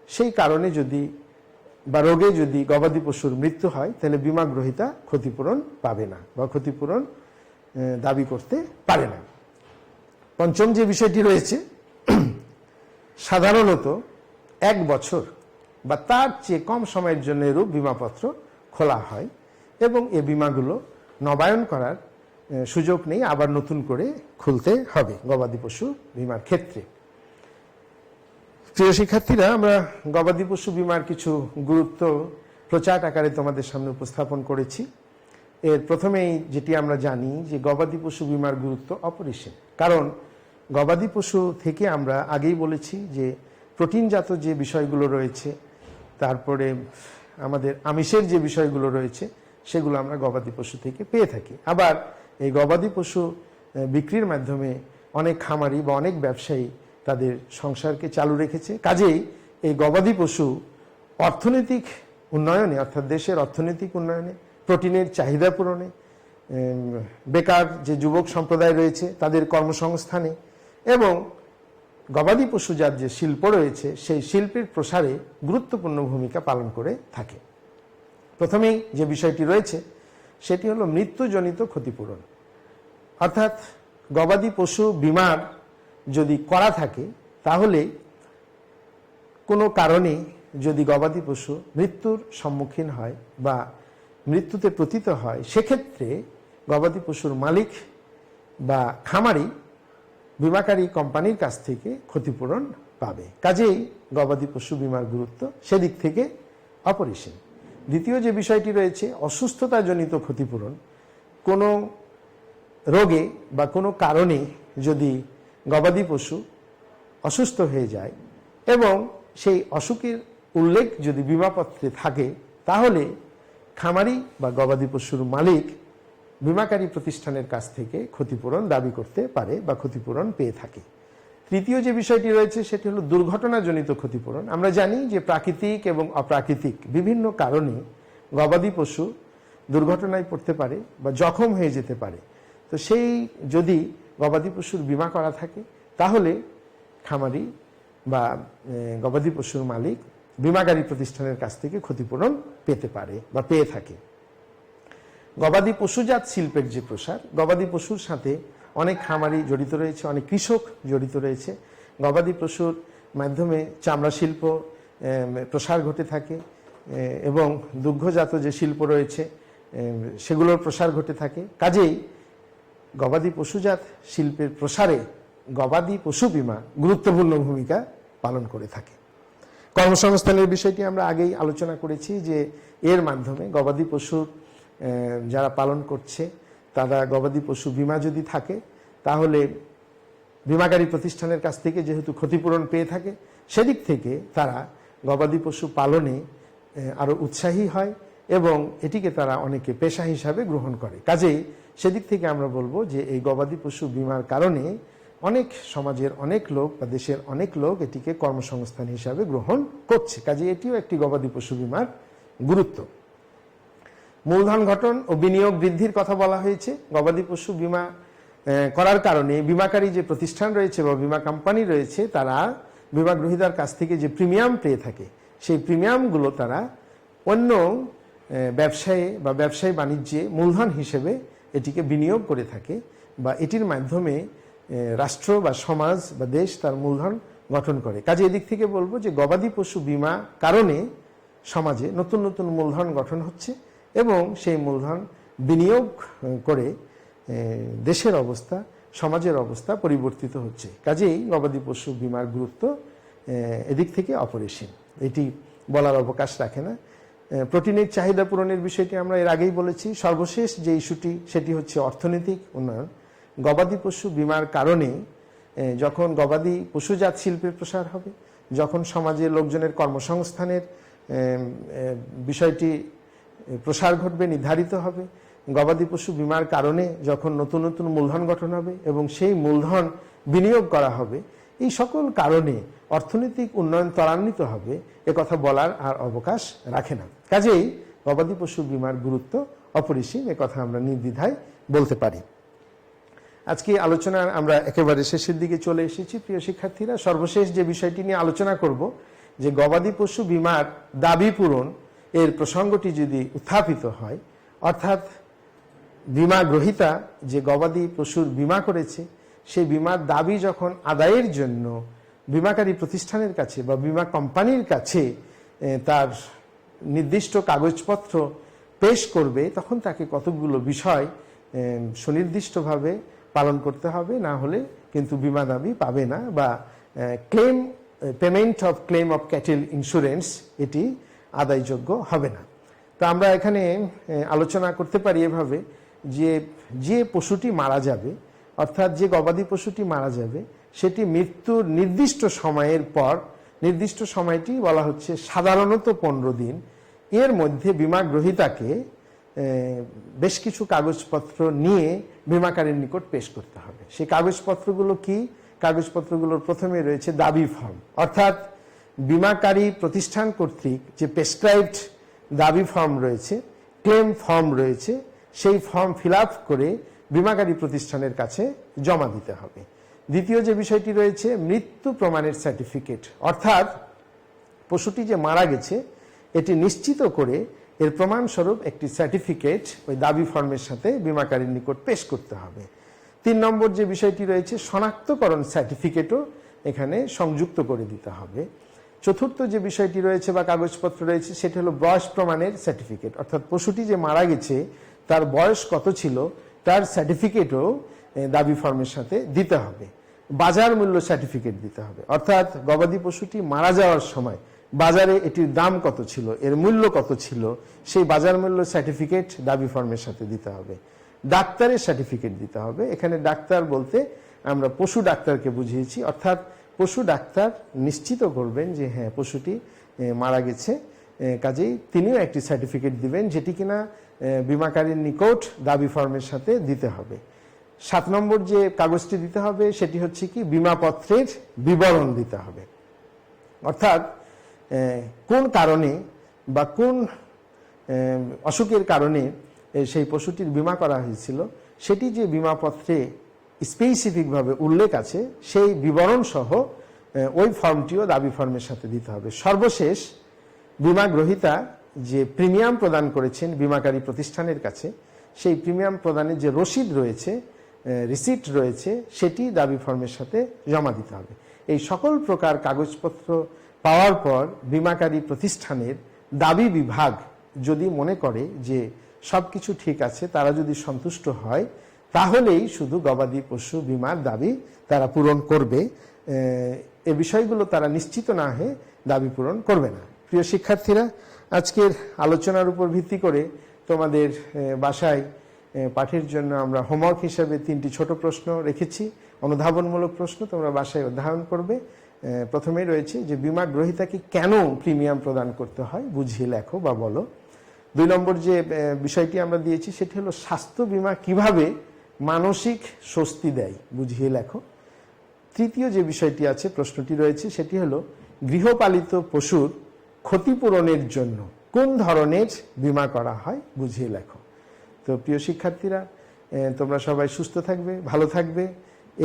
সেই কারণে যদি বা রোগে যদি গবাদি পশুর মৃত্যু হয় তাহলে বীমাগ্রহীতা ক্ষতিপূরণ পাবে না বা ক্ষতিপূরণ দাবি করতে পারে না। পঞ্চম যে বিষয়টি রয়েছে, সাধারণত 1 বছর বা তার চেয়ে কম সময়ের জন্য এরূপ বীমাপত্র খোলা হয় এবং এ বীমাগুলো নবায়ন করার সুযোগ নেই, আবার নতুন করে খুলতে হবে গবাদি পশু বীমার ক্ষেত্রে। প্রিয় শিক্ষার্থীরা, আমরা গবাদি পশু বীমার কিছু গুরুত্ব প্রচার আকারে তোমাদের সামনে উপস্থাপন করেছি। এর প্রথমেই যেটি আমরা জানি যে গবাদি পশু বীমার গুরুত্ব অপরিসীম। কারণ গবাদি পশু থেকে আমরা আগেই বলেছি যে প্রোটিনজাত যে বিষয়গুলো রয়েছে, তারপরে আমাদের আমিষের যে বিষয়গুলো রয়েছে সেগুলো আমরা গবাদি পশু থেকে পেয়ে থাকি। আবার এই গবাদি পশু বিক্রির মাধ্যমে অনেক খামারি বা অনেক ব্যবসায়ী তাদের সংসারকে চালু রেখেছে। কাজেই এই গবাদি পশু অর্থনৈতিক উন্নয়নে, অর্থাৎ দেশের অর্থনৈতিক উন্নয়নে, প্রোটিনের চাহিদা পূরণে, বেকার যে যুবক সম্প্রদায় রয়েছে তাদের কর্মসংস্থানে এবং গবাদি পশুজাত যে শিল্প রয়েছে সেই শিল্পের প্রসারে গুরুত্বপূর্ণ ভূমিকা পালন করে থাকে। প্রথমেই যে বিষয়টি রয়েছে সেটি হলো মৃত্যুজনিত ক্ষতিপূরণ। অর্থাৎ গবাদি পশু বীমার যদি করা থাকে তাহলে কোনো কারণে যদি গবাদি পশু মৃত্যুর সম্মুখীন হয় বা মৃত্যুতে পতিত হয়, সেক্ষেত্রে গবাদি পশুর মালিক বা খামারি বীমাকারী কোম্পানির কাছ থেকে ক্ষতিপূরণ পাবে। কাজেই গবাদি পশু বীমার গুরুত্ব সেদিক থেকে অপরিসীম। দ্বিতীয় যে বিষয়টি রয়েছে অসুস্থতাজনিত ক্ষতিপূরণ। কোনো রোগে বা কোনো কারণে যদি গবাদি পশু অসুস্থ হয়ে যায় এবং সেই অসুখের উল্লেখ যদি বীমাপত্রে থাকে তাহলে খামারি বা গবাদি পশুর মালিক বীমাকারী প্রতিষ্ঠানের কাছ থেকে ক্ষতিপূরণ দাবি করতে পারে বা ক্ষতিপূরণ পেয়ে থাকে। তৃতীয় যে বিষয়টি রয়েছে সেটি হলো দুর্ঘটনাজনিত ক্ষতিপূরণ। আমরা জানি যে প্রাকৃতিক এবং অপ্রাকৃতিক বিভিন্ন কারণে গবাদি পশু দুর্ঘটনায় পড়তে পারে বা জখম হয়ে যেতে পারে। তো সেই যদি গবাদি পশুর বীমা করা থাকে তাহলে খামারি বা গবাদি পশুর মালিক বীমাকারী প্রতিষ্ঠানের কাছ থেকে ক্ষতিপূরণ পেতে পারে বা পেয়ে থাকে। গবাদি পশুজাত শিল্পের যে প্রসার, গবাদি পশুর সাথে অনেক খামারি জড়িত রয়েছে, অনেক কৃষক জড়িত রয়েছে। গবাদি পশুর মাধ্যমে চামড়া শিল্প প্রসার ঘটে থাকে এবং দুগ্ধজাত যে শিল্প রয়েছে সেগুলোর প্রসার ঘটে থাকে। কাজেই গবাদি পশুজাত শিল্পের প্রসারে গবাদি পশু বীমা গুরুত্বপূর্ণ ভূমিকা পালন করে থাকে। কর্মসংস্থানের বিষয়টি আমরা আগেই আলোচনা করেছি যে এর মাধ্যমে গবাদি পশুর যারা পালন করছে তারা গবাদি পশু বীমা যদি থাকে তাহলে বীমাকারী প্রতিষ্ঠানের কাছ থেকে যেহেতু ক্ষতিপূরণ পেয়ে থাকে, সেদিক থেকে তারা গবাদি পশু পালনে আরো উৎসাহী হয় এবং এটিকে তারা অনেকে পেশা হিসাবে গ্রহণ করে। কাজেই সেদিক থেকে আমরা বলবো যে এই গবাদি পশু বীমার কারণে অনেক সমাজের অনেক লোক বা দেশের অনেক লোক এটিকে কর্মসংস্থান হিসাবে গ্রহণ করছে। কাজেই এটিও একটি গবাদি পশু বীমার গুরুত্ব। মূলধন গঠন ও বিনিয়োগ বৃদ্ধির কথা বলা হয়েছে। গবাদি পশু বীমা করার কারণে বীমাকারী যে প্রতিষ্ঠান রয়েছে বা বীমা কোম্পানি রয়েছে তারা বীমা গ্রহীতার কাছ থেকে যে প্রিমিয়াম পেয়ে থাকে সেই প্রিমিয়ামগুলো তারা অন্য ব্যবসায়ে বা ব্যবসায়ী বাণিজ্যে মূলধন হিসেবে এটিকে বিনিয়োগ করে থাকে বা এটির মাধ্যমে রাষ্ট্র বা সমাজ বা দেশ তার মূলধন গঠন করে। কাজে এদিক থেকে বলবো যে গবাদি পশু বীমা কারণে সমাজে নতুন নতুন মূলধন গঠন হচ্ছে এবং সেই মূলধন বিনিয়োগ করে দেশের অবস্থা, সমাজের অবস্থা পরিবর্তিত হচ্ছে। কাজেই গবাদি পশু বীমার গুরুত্ব এদিক থেকে অপরিসীম, এটি বলার অবকাশ রাখে না। প্রোটিনের চাহিদা পূরণের বিষয়টি আমরা এর আগেই বলেছি। সর্বশেষ যে ইস্যুটি সেটি হচ্ছে অর্থনৈতিক উন্নয়ন। গবাদি পশু বীমার কারণে যখন গবাদি পশুজাত শিল্পের প্রসার হবে, যখন সমাজের লোকজনের কর্মসংস্থানের বিষয়টি প্রসার ঘটবে, নির্ধারিত হবে, গবাদি পশু বীমার কারণে যখন নতুন নতুন মূলধন গঠন হবে এবং সেই মূলধন বিনিয়োগ করা হবে, এই সকল কারণে অর্থনৈতিক উন্নয়ন ত্বরান্বিত হবে, একথা বলার আর অবকাশ রাখে না। কাজেই গবাদি পশু বীমার গুরুত্ব অপরিসীম, একথা আমরা নির্দ্বিধায় বলতে পারি। আজকে আলোচনার আমরা একেবারে শেষের দিকে চলে এসেছি। প্রিয় শিক্ষার্থীরা, সর্বশেষ যে বিষয়টি নিয়ে আলোচনা করব যে গবাদি পশু বীমার দাবি পূরণ এর প্রসঙ্গটি যদি উত্থাপিত হয়, অর্থাৎ বীমা গ্রহীতা যে গবাদি পশুর বীমা করেছে সেই বীমার দাবি যখন আদায়ের জন্য বীমাকারী প্রতিষ্ঠানের কাছে বা বীমা কোম্পানির কাছে তার নির্দিষ্ট কাগজপত্র পেশ করবে, তখন তাকে কতগুলো বিষয় সুনির্দিষ্টভাবে পালন করতে হবে, না হলে কিন্তু বীমা দাবি পাবে না বা payment of clans of cattle insurance এটি আদায়যোগ্য হবে না। তো আমরা এখানে আলোচনা করতে পারি এভাবে যে পশুটি মারা যাবে, অর্থাৎ যে গবাদি পশুটি মারা যাবে, সেটি মৃত্যুর নির্দিষ্ট সময়ের পর, নির্দিষ্ট সময়টি বলা হচ্ছে সাধারণত 15 দিন, এর মধ্যে বীমা গ্রহীতাকে বেশ কিছু কাগজপত্র নিয়ে বীমাকারীর নিকট পেশ করতে হবে। সেই কাগজপত্রগুলো কি? কাগজপত্রগুলোর প্রথমে রয়েছে দাবি ফর্ম, অর্থাৎ বীমাকারী প্রতিষ্ঠান কর্তৃক যে প্রেসক্রাইবড দাবি ফর্ম রয়েছে, ক্লেম ফর্ম রয়েছে, সেই ফর্ম ফিল আপ করে বীমাকারী প্রতিষ্ঠানের কাছে জমা দিতে হবে। দ্বিতীয় যে বিষয়টি রয়েছে মৃত্যু প্রমাণের সার্টিফিকেট, অর্থাৎ পশুটি যে মারা গেছে এটি নিশ্চিত করে এর প্রমাণস্বরূপ একটি সার্টিফিকেট ওই দাবি ফর্মের সাথে বীমাকারীর নিকট পেশ করতে হবে। 3 নম্বর যে বিষয়টি রয়েছে শনাক্তকরণ সার্টিফিকেটও এখানে সংযুক্ত করে দিতে হবে। চতুর্থ যে বিষয়টি রয়েছে বা কাগজপত্র রয়েছে সেটি হলো বয়স প্রমাণের সার্টিফিকেট, অর্থাৎ পশুটি যে মারা গেছে তার বয়স কত ছিল তার সার্টিফিকেটও দাবি ফর্মের সাথে দিতে হবে। বাজার মূল্য সার্টিফিকেট দিতে হবে, অর্থাৎ গবাদি পশুটি মারা যাওয়ার সময় বাজারে এটির দাম কত ছিল, এর মূল্য কত ছিল, সেই বাজার মূল্য সার্টিফিকেট দাবি ফর্মের সাথে দিতে হবে। ডাক্তারের সার্টিফিকেট দিতে হবে। এখানে ডাক্তার বলতে আমরা পশু ডাক্তারকে বুঝিয়েছি, অর্থাৎ পশু ডাক্তার নিশ্চিত করবেন যে হ্যাঁ পশুটি মারা গেছে, কাজেই তিনিও একটি সার্টিফিকেট দিবেন যেটি কিনা বীমাকারীর নিকট দাবি ফর্মের সাথে দিতে হবে। 7 নম্বর যে কাগজটি দিতে হবে সেটি হচ্ছে কি বীমাপত্রের বিবরণ দিতে হবে, অর্থাৎ কোন কারণে বা কোন অসুখের কারণে সেই পশুটির বীমা করা হয়েছিল সেটি যে বীমাপত্রে স্পেসিফিকভাবে উল্লেখ আছে সেই বিবরণ সহ ওই ফর্মটিও দাবি ফর্মের সাথে দিতে হবে। সর্বশেষ বীমা গ্রহীতা যে প্রিমিয়াম প্রদান করেছেন বীমাকারী প্রতিষ্ঠানের কাছে সেই প্রিমিয়াম প্রদানের যে রসিদ রয়েছে, রিসিট রয়েছে, সেটি দাবি ফর্মের সাথে জমা দিতে হবে। এই সকল প্রকার কাগজপত্র পাওয়ার পর বীমাকারী প্রতিষ্ঠানের দাবি বিভাগ যদি মনে করে যে সবকিছু ঠিক আছে, তারা যদি সন্তুষ্ট হয়, তাহলেই শুধু গবাদি পশু বীমার দাবি তারা পূরণ করবে। এ বিষয়গুলো তারা নিশ্চিত না হয়ে দাবি পূরণ করবে না। প্রিয় শিক্ষার্থীরা, আজকের আলোচনার উপর ভিত্তি করে তোমাদের বাসায় পাঠের জন্য আমরা হোমওয়ার্ক হিসাবে 3টি ছোট প্রশ্ন রেখেছি, অনুধাবনমূলক প্রশ্ন, তোমরা বাসায় অধ্যয়ন করবে। প্রথমেই রয়েছে যে বীমা গ্রহীতাকে কেন প্রিমিয়াম প্রদান করতে হয় বুঝিয়ে লেখো বা বলো। 2 নম্বর যে বিষয়টি আমরা দিয়েছি সেটি হলো স্বাস্থ্য বীমা কিভাবে মানসিক স্বস্তি দেয় বুঝিয়ে লেখো। তৃতীয় যে বিষয়টি আছে, প্রশ্নটি রয়েছে, সেটি হলো গৃহপালিত পশুর ক্ষতিপূরণের জন্য কোন ধরনের বীমা করা হয় বুঝিয়ে লেখো। তো প্রিয় শিক্ষার্থীরা, তোমরা সবাই সুস্থ থাকবে, ভালো থাকবে,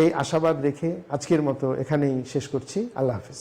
এই আশাবাদ রেখে আজকের মতো এখানেই শেষ করছি। আল্লাহ হাফেজ।